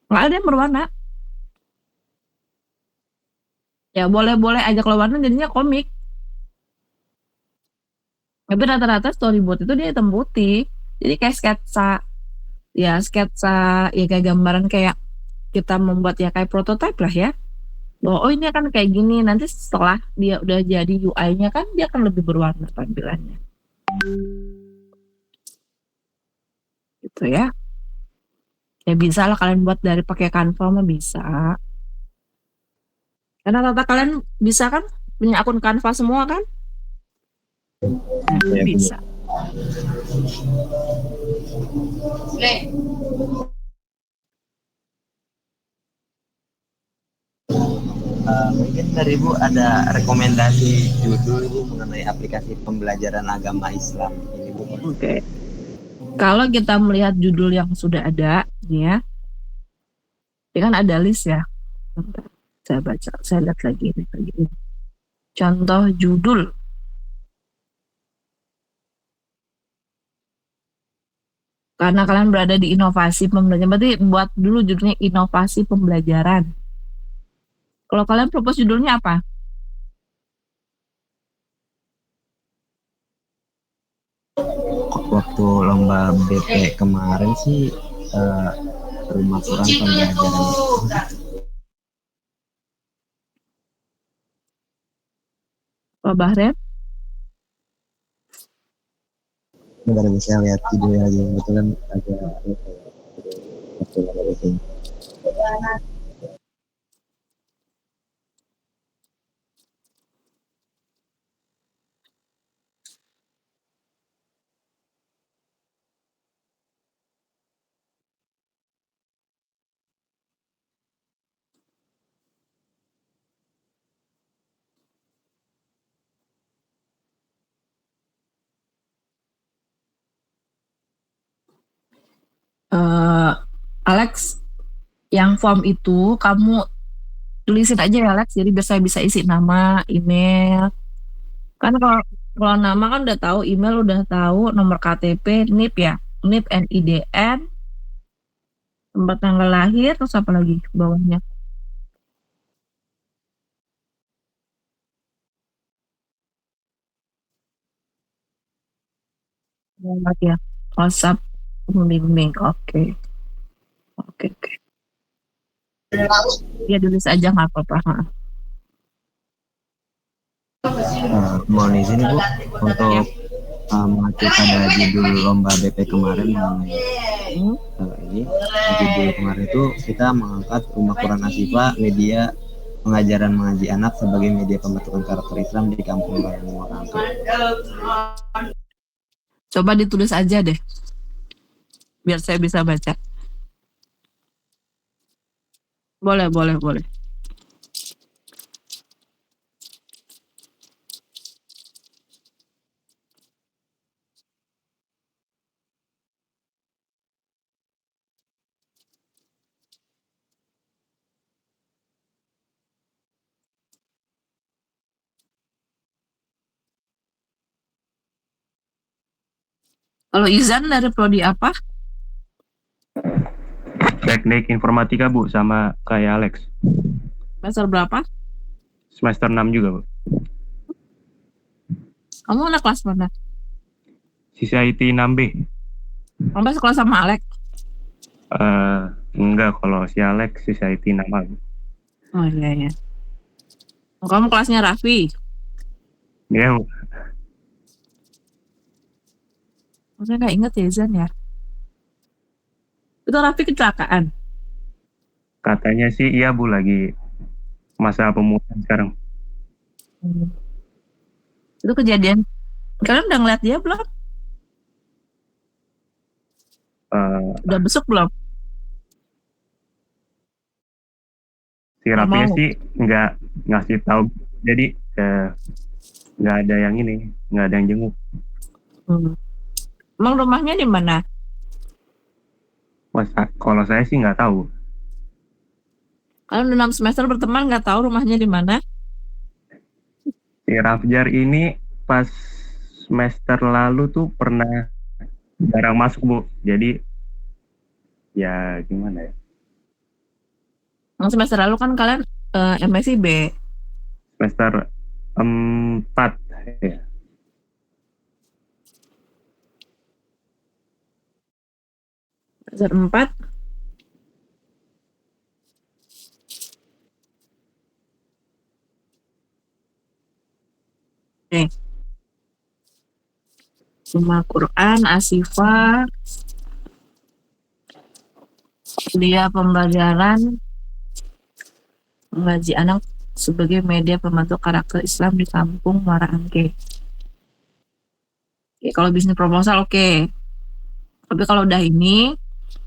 nggak ada yang berwarna. Ya boleh-boleh aja kalau warna jadinya komik. Tapi rata-rata storyboard itu dia hitam putih. Jadi kayak sketsa, ya sketsa, ya kayak gambaran kayak kita membuat ya kayak prototype lah ya. Bahwa oh ini akan kayak gini, nanti setelah dia udah jadi UI-nya kan dia akan lebih berwarna tampilannya. Gitu ya. Ya bisa lah kalian buat dari pakai Canva mah bisa. Karena rata kalian bisa kan punya akun Canva semua kan? Nah, Ya, bisa. Mungkin dari Ibu ada rekomendasi judul Ibu mengenai aplikasi pembelajaran agama Islam ini Bu. Oke. Kalau kita melihat judul yang sudah ada, nih ya, ini kan ada list ya. Bentar, saya baca, saya lihat lagi ini. Contoh judul. Karena kalian berada di inovasi pembelajaran, berarti buat dulu judulnya inovasi pembelajaran. Kalau kalian propose judulnya apa? Waktu lomba BP kemarin sih rumah Quran pembelajaran. Pak Bahrem? Bentar saya lihat videonya lagi, kebetulan agak waktu lomba BP. Eh, Alex, yang form itu kamu tulisin aja ya Alex, jadi biar saya bisa isi nama, email. Kan kalau nama kan udah tahu, email udah tahu, nomor KTP, NIP ya, NIP, NIDN, tempat tanggal lahir, terus apa lagi bawahnya? Alamat ya, WhatsApp pembimbing. Oke, oke, oke. Ya tulis aja nggak apa-apa. Ha. Mohon izin Bu untuk mengacu pada judul lomba BP kemarin mengenai ini. Judul kemarin itu kita mengangkat Rumah Quran Ashifa, media pengajaran mengaji anak sebagai media pembentukan karakter Islam di Kampung Bayan Muara Angke. Coba ditulis aja deh, biar saya bisa baca. Boleh, boleh, boleh. Kalau Izan dari prodi apa? Teknik informatika Bu, sama kayak Alex. Semester berapa? Semester 6 juga Bu. Kamu anak kelas mana? Sisi IT 6B. Kamu sekolah sama Alex? Enggak, kalau si Alex sisi IT 6A. Oh iya, iya. Oh, kamu kelasnya Raffi? Iya Bu. Saya nggak inget ya Izan ya. Itu Raffi kecelakaan. Katanya sih iya Bu, lagi masa pemulihan sekarang. Itu kejadian. Kalian udah ngeliat dia belum? Udah besok belum? Si Raffinya Mau. sih nggak ngasih tahu, jadi nggak ada yang ini, nggak ada yang jenguk. Emang rumahnya di mana? Kalau saya sih nggak tahu. Kalian udah 6 semester berteman nggak tahu rumahnya di mana? Si Rafjar ini pas semester lalu tuh pernah jarang masuk Bu, jadi ya gimana ya. Yang semester lalu kan kalian MSI B. Semester 4 ya. Semester 4. Oke. Rumah Quran Ashifa, dia pembelajaran mengaji anak sebagai media pembentuk karakter Islam di Kampung Muara Angke. Oke, kalau bisnis proposal oke. Tapi kalau udah ini,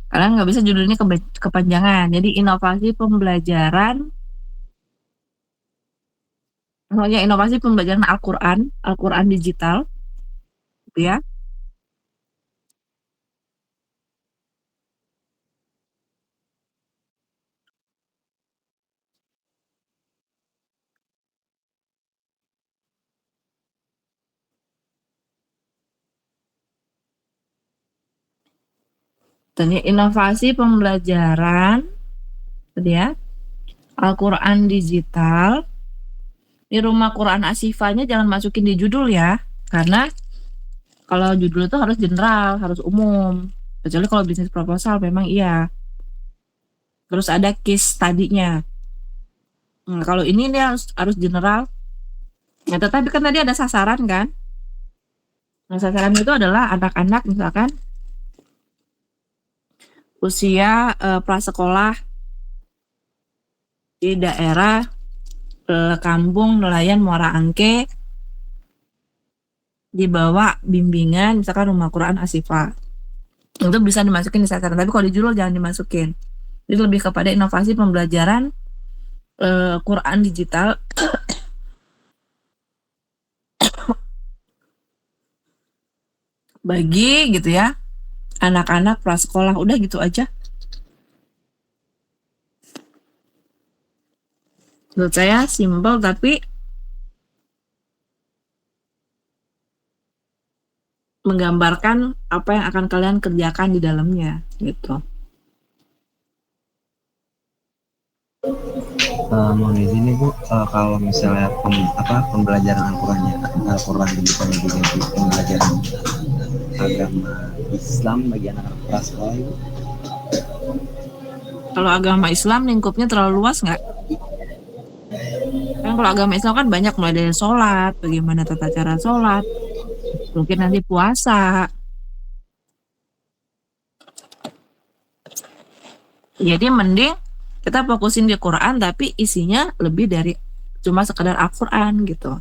kalian nggak bisa judulnya kepanjangan. Jadi inovasi pembelajaran, namanya inovasi pembelajaran Al-Quran digital, gitu ya. Dan inovasi pembelajaran, gitu ya, Al-Quran digital. Di Rumah Quran Ashifanya jangan masukin di judul ya, karena kalau judul itu harus general, harus umum. Kecuali kalau bisnis proposal memang iya. Terus ada case tadinya. Nah, kalau ini dia harus general. Ya, tetapi kan tadi ada sasaran kan. Nah, sasaran itu adalah anak-anak misalkan usia prasekolah di daerah Kampung Nelayan Muara Angke, dibawa bimbingan misalkan Rumah Quran Ashifa. Itu bisa dimasukin di sasaran, tapi kalau di judul jangan dimasukin. Jadi lebih kepada inovasi pembelajaran Quran digital bagi gitu ya anak-anak prasekolah, udah gitu aja. Menurut saya simpel tapi menggambarkan apa yang akan kalian kerjakan di dalamnya gitu. Mohon izin nih Bu, kalau misalnya pembelajaran Al-Quran di bukan diganti pembelajaran agama Islam bagi anak-anak prasekolah Ibu. Kalau agama Islam lingkupnya terlalu luas nggak? Kan kalau agama Islam kan banyak, mulai dari sholat, bagaimana tata cara sholat, mungkin nanti puasa. Jadi mending kita fokusin di Quran tapi isinya lebih dari cuma sekedar Al-Quran gitu.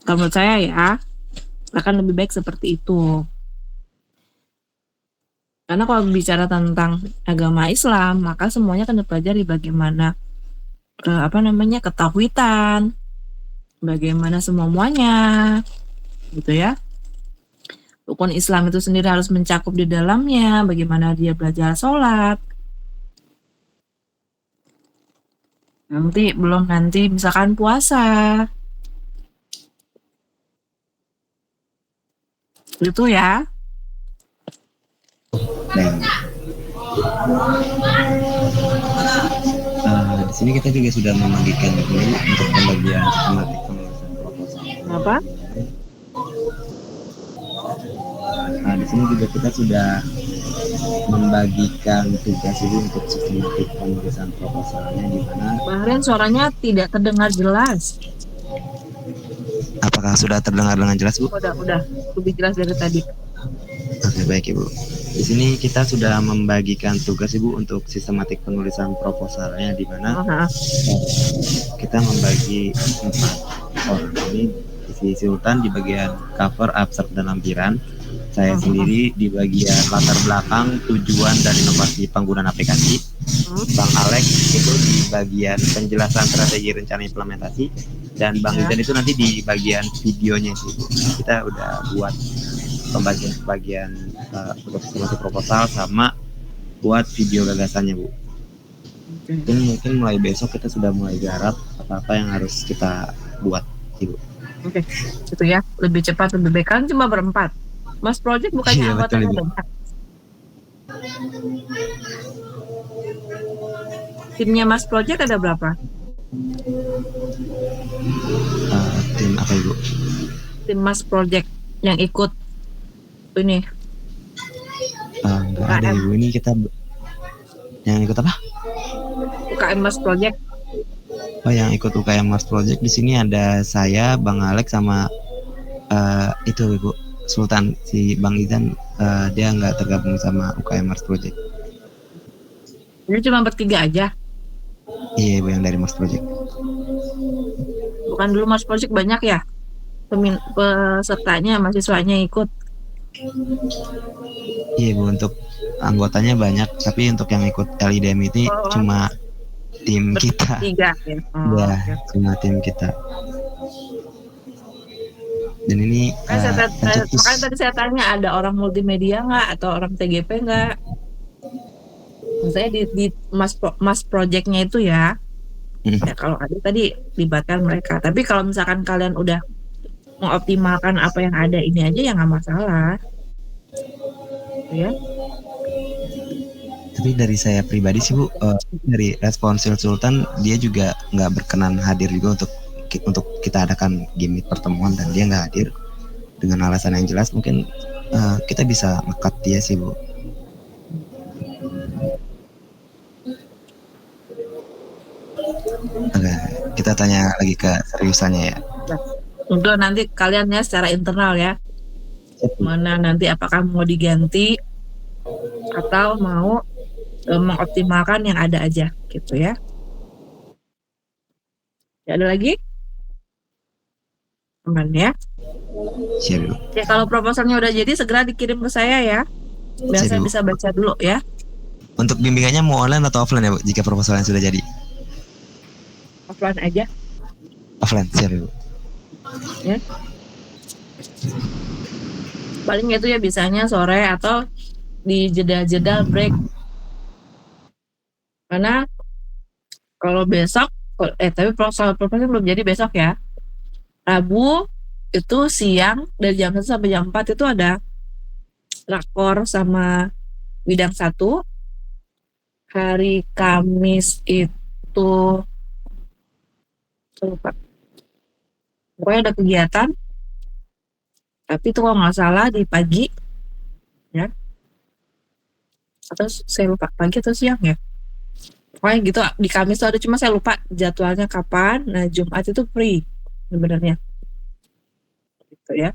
Kalau menurut saya ya akan lebih baik seperti itu. Karena kalau bicara tentang agama Islam, maka semuanya kan dipelajari bagaimana ketauhidan, bagaimana semuanya, gitu ya. Rukun Islam itu sendiri harus mencakup di dalamnya, bagaimana dia belajar sholat. Nanti misalkan puasa. Itu ya. Dan di sini kita juga sudah membagikan dulu untuk pembagian sistematik penulisan proposal. Apa? Nah, di sini juga kita sudah membagikan tugas itu untuk sistematik penulisan proposalnya, di mana Bahkan suaranya tidak terdengar jelas. apakah sudah terdengar dengan jelas Bu? Udah lebih jelas dari tadi. Oke, baik Ibu. Di sini kita sudah membagikan tugas Ibu untuk sistematik penulisan proposalnya, di mana kita membagi 4 orang ini. Si Sultan di bagian cover, abstrak, dan lampiran. Saya sendiri di bagian latar belakang, tujuan, dan inovasi penggunaan aplikasi. Bang Alex itu di bagian penjelasan strategi rencana implementasi, dan Bang Izan itu nanti di bagian videonya sih Bu. Kita udah buat pembagian untuk sistematik proposal sama buat video gagasannya Bu. Mungkin mulai besok kita sudah mulai garap apa-apa yang harus kita buat Ibu. Oke, itu ya, lebih cepat lebih baik. Kan cuma berempat. Mas Project bukannya Iya, anggotanya betul, Ibu. banyak. Timnya Mas Project ada berapa? Tim apa Ibu? Tim Mas Project yang ikut ini. Enggak ada Ibu, ini kita yang ikut apa? UKM Mas Project. Oh, yang ikut UKM Mars Project di sini ada saya, Bang Alex, sama itu Ibu Sultan. Si Bang Izan dia nggak tergabung sama UKM Mars Project. Ini cuma bertiga aja. Iya Ibu, yang dari Mars Project. Bukan dulu Mas Project banyak ya? Pesertanya, mahasiswanya ikut. Iya Bu, untuk anggotanya banyak, tapi untuk yang ikut LIDM ini cuma tim kita. Tiga ya. Ya, cuma tim kita. Dan ini makanya tadi saya tanya, ada orang multimedia nggak atau orang TGP nggak? Saya di Mas Project-nya itu ya. Ya kalau ada tadi libatkan mereka. Tapi kalau misalkan kalian udah mengoptimalkan apa yang ada ini aja ya nggak masalah. Ya. Tapi dari saya pribadi sih Bu, dari Responsil Sultan dia juga nggak berkenan hadir juga untuk kita adakan gimmick pertemuan, dan dia nggak hadir dengan alasan yang jelas. Mungkin kita bisa nge-cut dia sih Bu. Oke, kita tanya lagi ke seriusannya ya. Untuk nanti kalian ya secara internal ya, mana nanti apakah mau diganti atau mau mengoptimalkan yang ada aja gitu ya. Ya, ada lagi? Aman ya. Siap Bu. Ya kalau proposalnya udah jadi segera dikirim ke saya ya, biar saya bisa baca dulu ya. Untuk bimbingannya mau online atau offline ya Bu, jika proposalnya sudah jadi? Offline aja Offline, siap Bu. Ya. Paling itu ya bisanya sore atau di jeda-jeda break. Karena kalau besok, tapi soal proposal belum jadi besok ya. Rabu itu siang dari jam 1 sampai jam 4 itu ada rakor sama bidang 1. Hari Kamis itu saya lupa. Pokoknya ada kegiatan, tapi itu kalau nggak salah di pagi ya. Atau saya lupa pagi atau siang ya. Pokoknya gitu di Kamis itu ada, cuma saya lupa jadwalnya kapan. Nah, Jumat itu free sebenarnya. Gitu ya.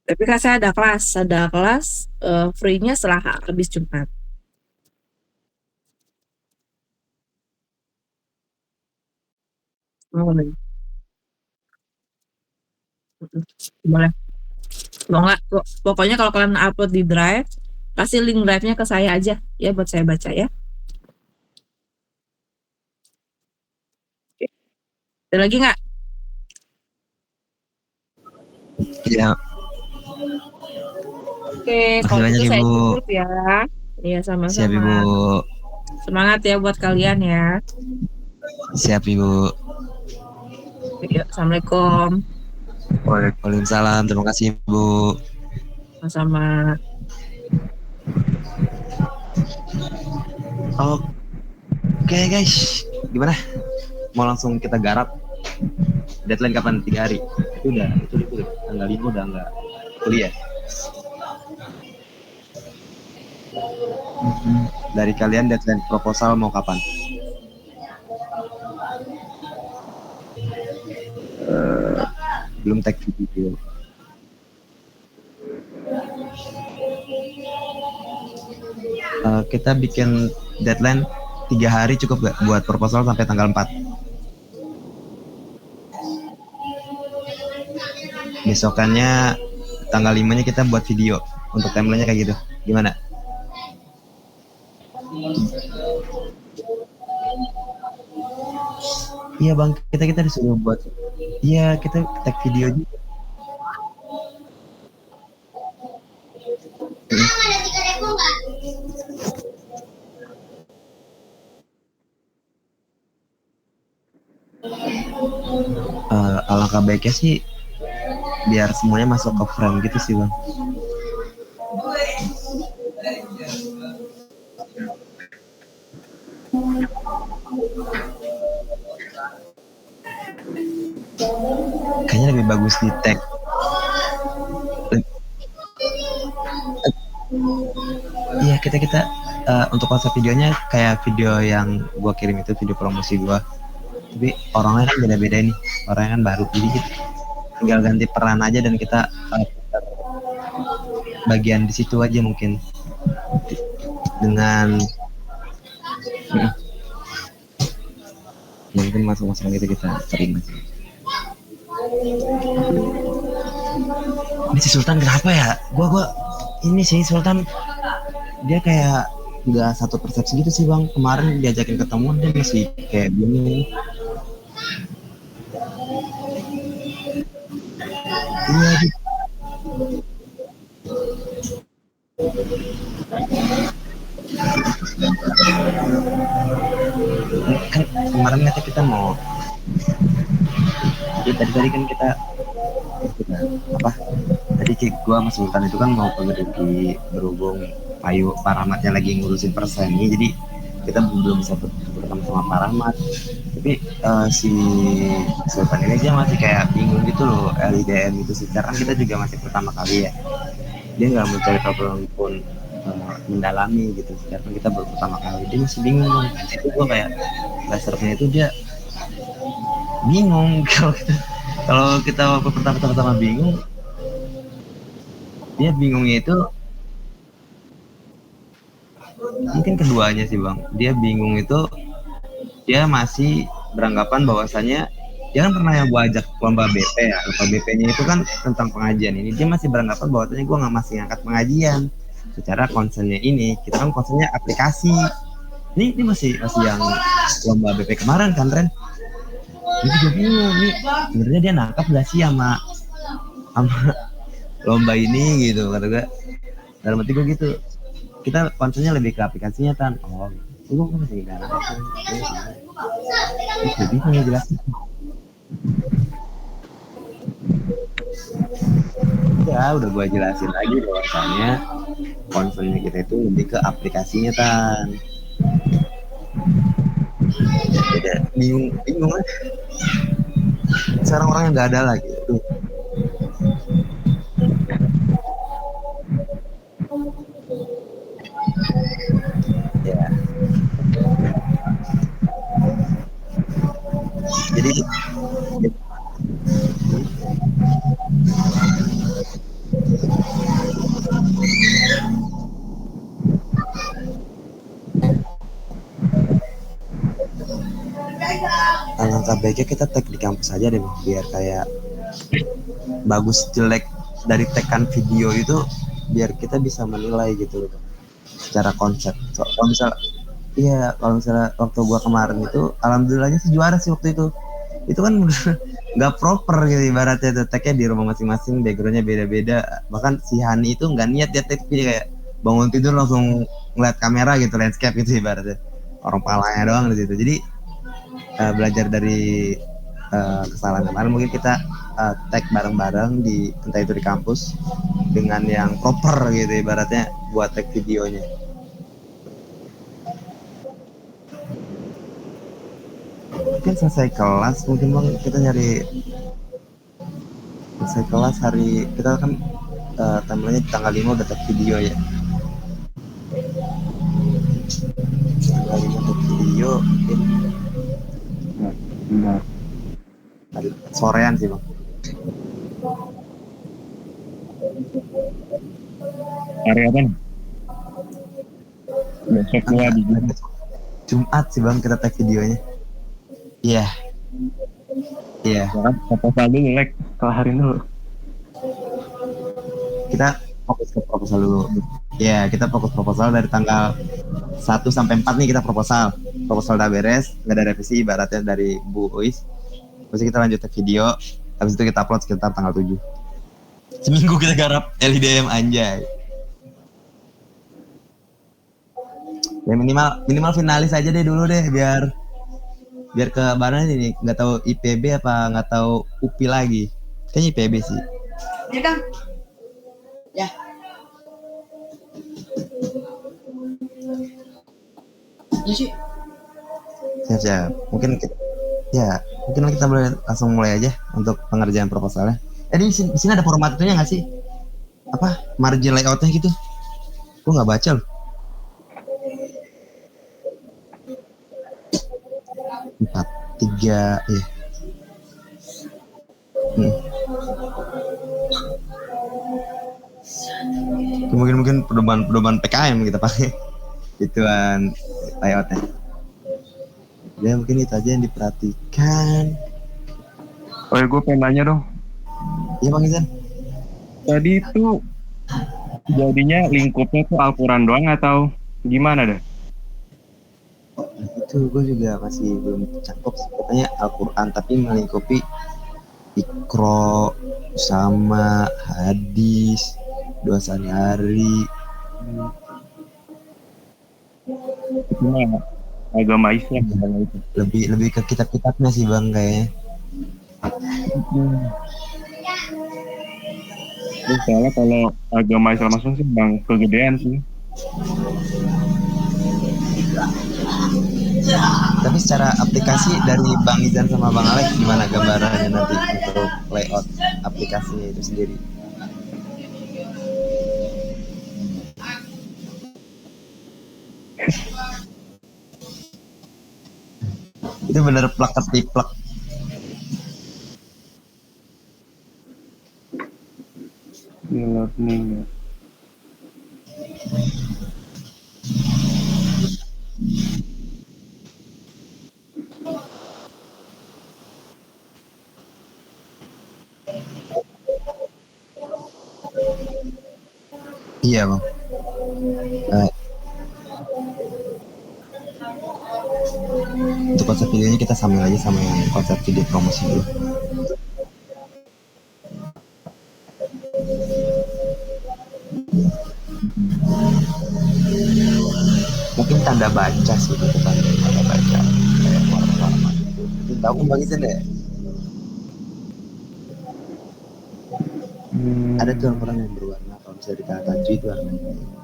Tapi kan saya ada kelas free-nya setelah habis Jumat. Boleh. Boleh. Pokoknya kalau kalian upload di Drive, kasih link Drive-nya ke saya aja ya buat saya baca ya. Oke. Ada lagi nggak? Ya, Oke, kalau banyak gitu saya Ibu. tutup ya. Iya, Siap Ibu. sama-sama. Semangat ya buat kalian ya. Siap Ibu. Yuk, Assalamualaikum. Waalaikumsalam. Terima kasih Ibu. Sama-sama. Oke guys, gimana? Mau langsung kita garap? Deadline kapan? 3 hari. Itu udah tanggal 5 udah nggak kuliah. Dari kalian deadline proposal mau kapan? Belum tag video. Kita bikin deadline 3 hari cukup gak buat proposal sampai tanggal 4? Besokannya tanggal 5-nya kita buat video untuk timelinenya kayak gitu. Gimana? Iya bang, kita disuruh buat. Iya, kita tag video juga. Alangkah baiknya sih biar semuanya masuk ke frame gitu sih bang. Kayaknya lebih bagus di tag. Iya, kita untuk konsep videonya kayak video yang gua kirim itu, video promosi gua. Tapi orangnya kan beda-beda nih, orangnya kan baru, jadi kita tinggal ganti peran aja dan kita bagian di situ aja mungkin dengan mungkin masing-masing itu kita terima sih. Ini si Sultan kenapa ya? Gua ini sih Sultan dia kayak nggak satu persepsi gitu sih bang. Kemarin diajakin ketemu dia masih kayak bingung. Iya. Kan kemarin kata kita mau. Jadi tadi kan kita apa? Tadi gua sama Sultan itu kan mau ke Gedegi, berhubung Pak Rahmatnya lagi ngurusin persen ini, jadi kita belum bisa bertemu sama Pak Rahmat. Tapi si Sultan ini dia masih kayak bingung gitu loh, LIDM itu secara kan kita juga masih pertama kali ya, dia nggak mencari problem pun mendalami gitu, secara kita baru pertama kali, dia masih bingung. Itu gue kayak dasarnya itu dia bingung. Kalau kita pertama bingung, dia bingungnya itu mungkin keduanya sih bang. Dia bingung itu dia masih beranggapan bahwasanya dia kan pernah yang gue ajak lomba BP ya, lomba BP-nya itu kan tentang pengajian. Ini dia masih beranggapan bahwasanya gue nggak masih ngangkat pengajian. Secara concernnya ini kita kan concernnya aplikasi. Ini masih yang lomba BP kemarin kan Ren. Jadi gue bingung nih sebenarnya dia nangkap nggak sih sama sama lomba ini gitu kata gue. Dalam hati gue gitu, kita concernnya lebih ke aplikasinya kan. Oh gitu, gue masih gak ngerti. Terus gue bisa ngejelasin. Ya udah gue jelasin lagi bahwasanya concernnya kita itu lebih ke aplikasinya kan. Beda, bingung aja. Sekarang orangnya nggak ada lagi tuh. Ya, jadi alangkah baiknya kita tag di kampus aja deh, biar kayak bagus jelek dari tekan video itu, biar kita bisa menilai gitu loh secara konsep. Kalau misal iya, kalau misalnya waktu gua kemarin itu alhamdulillahnya sih juara sih waktu itu kan nggak proper gitu ibaratnya tuh, tagnya di rumah masing-masing, backgroundnya beda-beda. Bahkan si Hani itu nggak niat dia tag video, kayak bangun tidur langsung ngeliat kamera gitu, landscape gitu ibaratnya, orang palanya doang di situ. Jadi belajar dari kesalahan kemarin, mungkin kita tag bareng-bareng di entah itu di kampus dengan yang proper gitu ibaratnya buat tag videonya. Mungkin selesai kelas, mungkin bang kita nyari selesai kelas hari kita kan timelinenya di tanggal 5 udah tag video ya. Tanggal 5 tag video mungkin hari sorean sih bang. Hari apa nih? Besok gua di Jumat sih bang kita tag videonya. Iya. Iya. proposal dulu, like kelarin dulu. Kita fokus ke proposal dulu. Ya, kita fokus proposal dari tanggal 1 sampai 4 nih kita proposal. Proposal udah beres, nggak ada revisi ibaratnya dari Bu Uis. Terus kita lanjut ke video, habis itu kita upload sekitar tanggal 7. Seminggu kita garap LIDM anjay. Ya minimal finalis aja deh dulu deh, biar ke mana ini, nggak tahu IPB apa nggak tahu UPI lagi. Kayaknya IPB sih. Ya Kang. Ya. Ya sih. Siap. Mungkin kita boleh langsung mulai aja untuk pengerjaan proposalnya. Di sini ada formatnya nggak sih? Apa margin layoutnya gitu? Gue nggak baca loh. 4, 3, ya. Mungkin pedoman PKM kita pakai ituan layoutnya. Ya mungkin itu aja yang diperhatikan. Oh ya, gue pengen nanya dong. Iya Bang Izan. Tadi itu jadinya lingkupnya tuh Al-Quran doang atau gimana dah? Itu gue juga masih belum cakep, katanya Al-Quran tapi melingkupi Iqra sama hadis, doa sehari-hari. Itu mah agama Islam itu. Lebih ke kitab-kitabnya sih Bang kayaknya. Terus soalnya kalau agama Islam langsung sih bang kegedean sih. Tapi secara aplikasi dari Bang Izan sama Bang Alex gimana gambarannya nanti untuk layout aplikasinya itu sendiri? Itu bener plak ketiplak. Learning. Iya Bang. Untuk konsep videonya kita sambil aja sama yang konsep video promosi dulu. tanda baca sih, itu tanda baca kayak warna-warna gitu. Itu tahu Bang Izan ya? Ada tuh Al-Quran yang berwarna, kalau misalnya di kata tajwid itu warnanya gitu.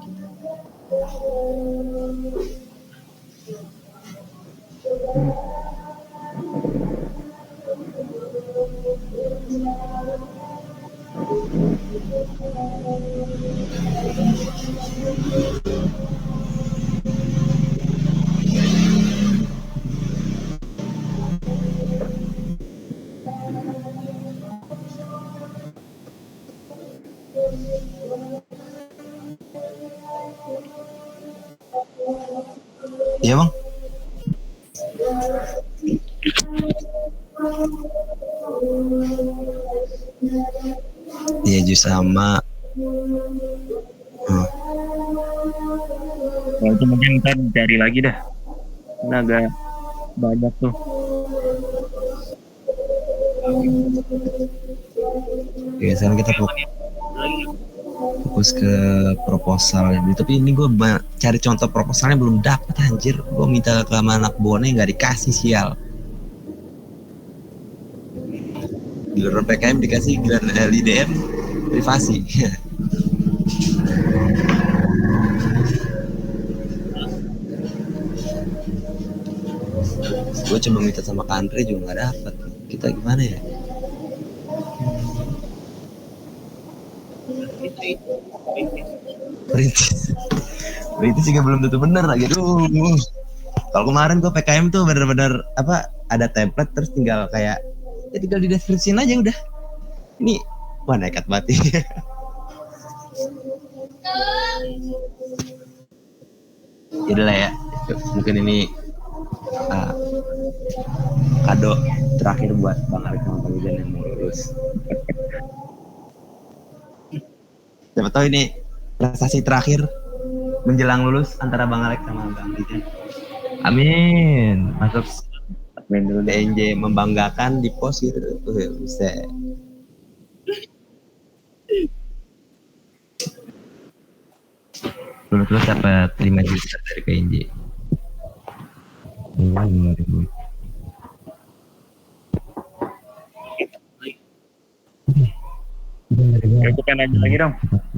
Iya Bang? Iya jus sama. Nah, itu mungkin ntar cari lagi dah. Ini agak banyak tuh. Oke, sekarang kita fokus ke proposal. Tapi ini gue cari contoh proposalnya belum dapet anjir. Gue minta ke anak Bone nggak dikasih, sial. Giliran PKM dikasih, giliran LIDM privasi. Gue cuma minta sama Kandre juga nggak dapet. Kita gimana ya? Perintis juga belum tentu bener lagi. Aduh. Kalau kemarin gue PKM tuh bener-bener apa, ada template terus tinggal kayak ya tinggal di deskripsiin aja udah. Ini wah nekat banget. Jadi lah ya, mungkin ini kado terakhir buat Bang Arik sama Bang Izan yang mau lulus. Siapa tahu ini prestasi terakhir menjelang lulus antara Bang Arik sama Bang Izan. Amin. Masuk Amin dulu deh. TNJ membanggakan di pos gitu. Buset. Lulus dapat 5 juta dari PNJ. Ya, bukan lagi dong.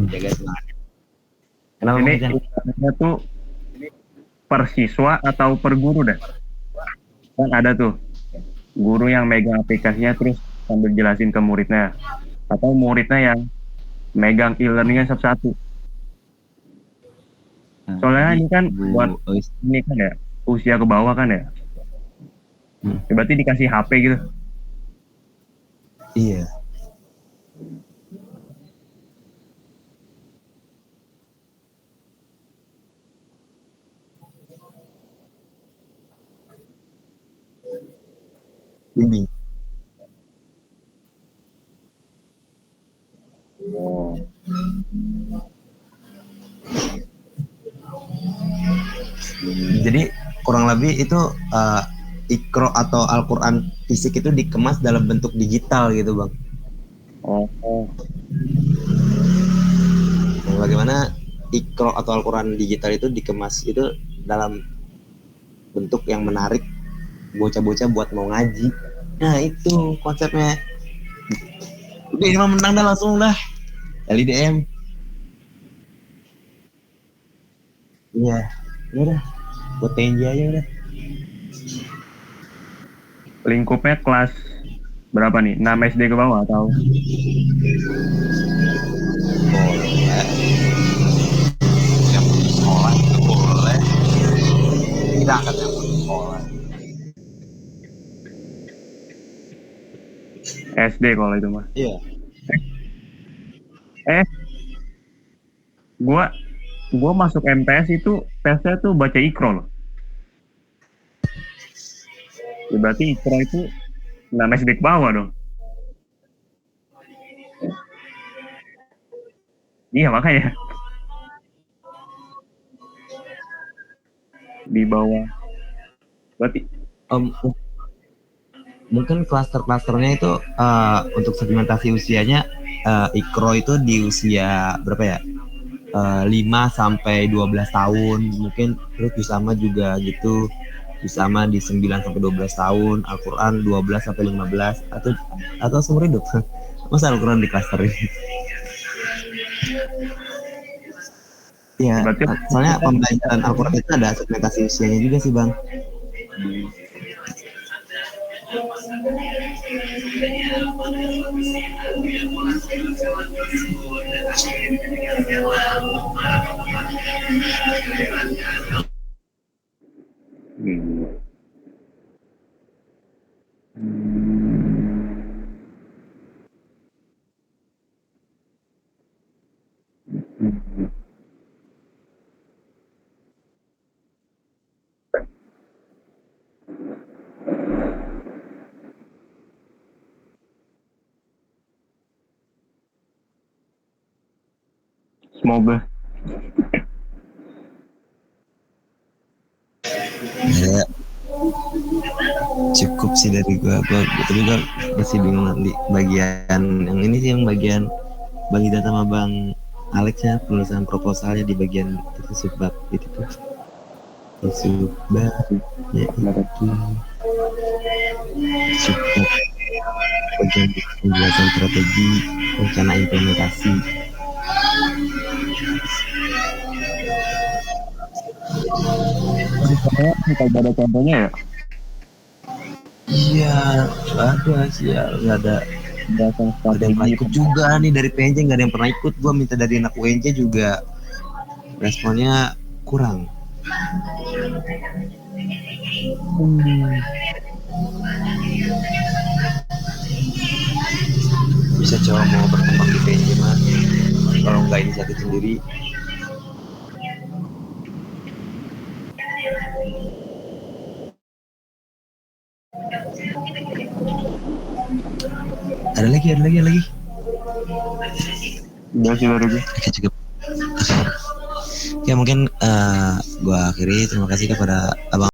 Jaga semangat. Kenapa Ini Bang Izan? istilahnya tuh per siswa atau per guru dah. Kan ada tuh guru yang megang aplikasinya terus sambil jelasin ke muridnya, atau muridnya yang megang e-learningnya satu-satu. Soalnya ini kan buat ini kan ya usia ke bawah kan ya. Berarti dikasih HP gitu. Iya. Bimbing. Jadi kurang lebih itu Iqra atau Al-Quran fisik itu dikemas dalam bentuk digital gitu Bang. Nah, bagaimana Iqra atau Al-Quran digital itu dikemas itu dalam bentuk yang menarik bocah-bocah buat mau ngaji. Nah itu konsepnya. Udah ini mah menang dah langsung dah. LIDM. Iya, udah. Buat TNJ aja udah. Lingkupnya kelas berapa nih? 6 SD ke bawah atau? Boleh. Yang punya sekolah itu boleh. Tidak akan yang punya sekolah. SD kalau itu mah. Iya. Gua masuk MTS itu tesnya tuh baca Iqra loh. Ya, berarti Iqra itu 6 SD ke bawah dong. Iya makanya di bawah. Berarti mungkin klaster-klasternya itu untuk segmentasi usianya Iqra itu di usia berapa ya? 5 sampai 12 tahun, mungkin terus Jusama juga gitu. Jusama di 9 sampai 12 tahun, Al-Qur'an 12 sampai 15 atau seumur hidup. Masa Al-Qur'an di klasterin? Ya, Berarti soalnya pembelajaran Al-Qur'an itu ada segmentasi usianya juga sih, Bang. Semoga. Ya, cukup sih dari gua tapi gua masih bingung nanti bagian yang ini sih, yang bagian Bang Ida sama Bang Alex ya, penulisan proposalnya di bagian itu subbab itu tuh. Di subbab ya itu subbab bagian penjelasan strategi rencana implementasi. Kalau ada contohnya ya, Iya, ada sih ya, nggak ada yang pernah ikut juga nih dari PNJ, nggak ada yang pernah ikut. Gua minta dari anak UNJ juga responnya kurang. Bisa coba mau berkembang di PNJ mah, kalau nggak inisiatif sendiri. Ada lagi. udah sih dari gue. Oke, cukup. Ya mungkin gua akhiri. Terima kasih kepada Abang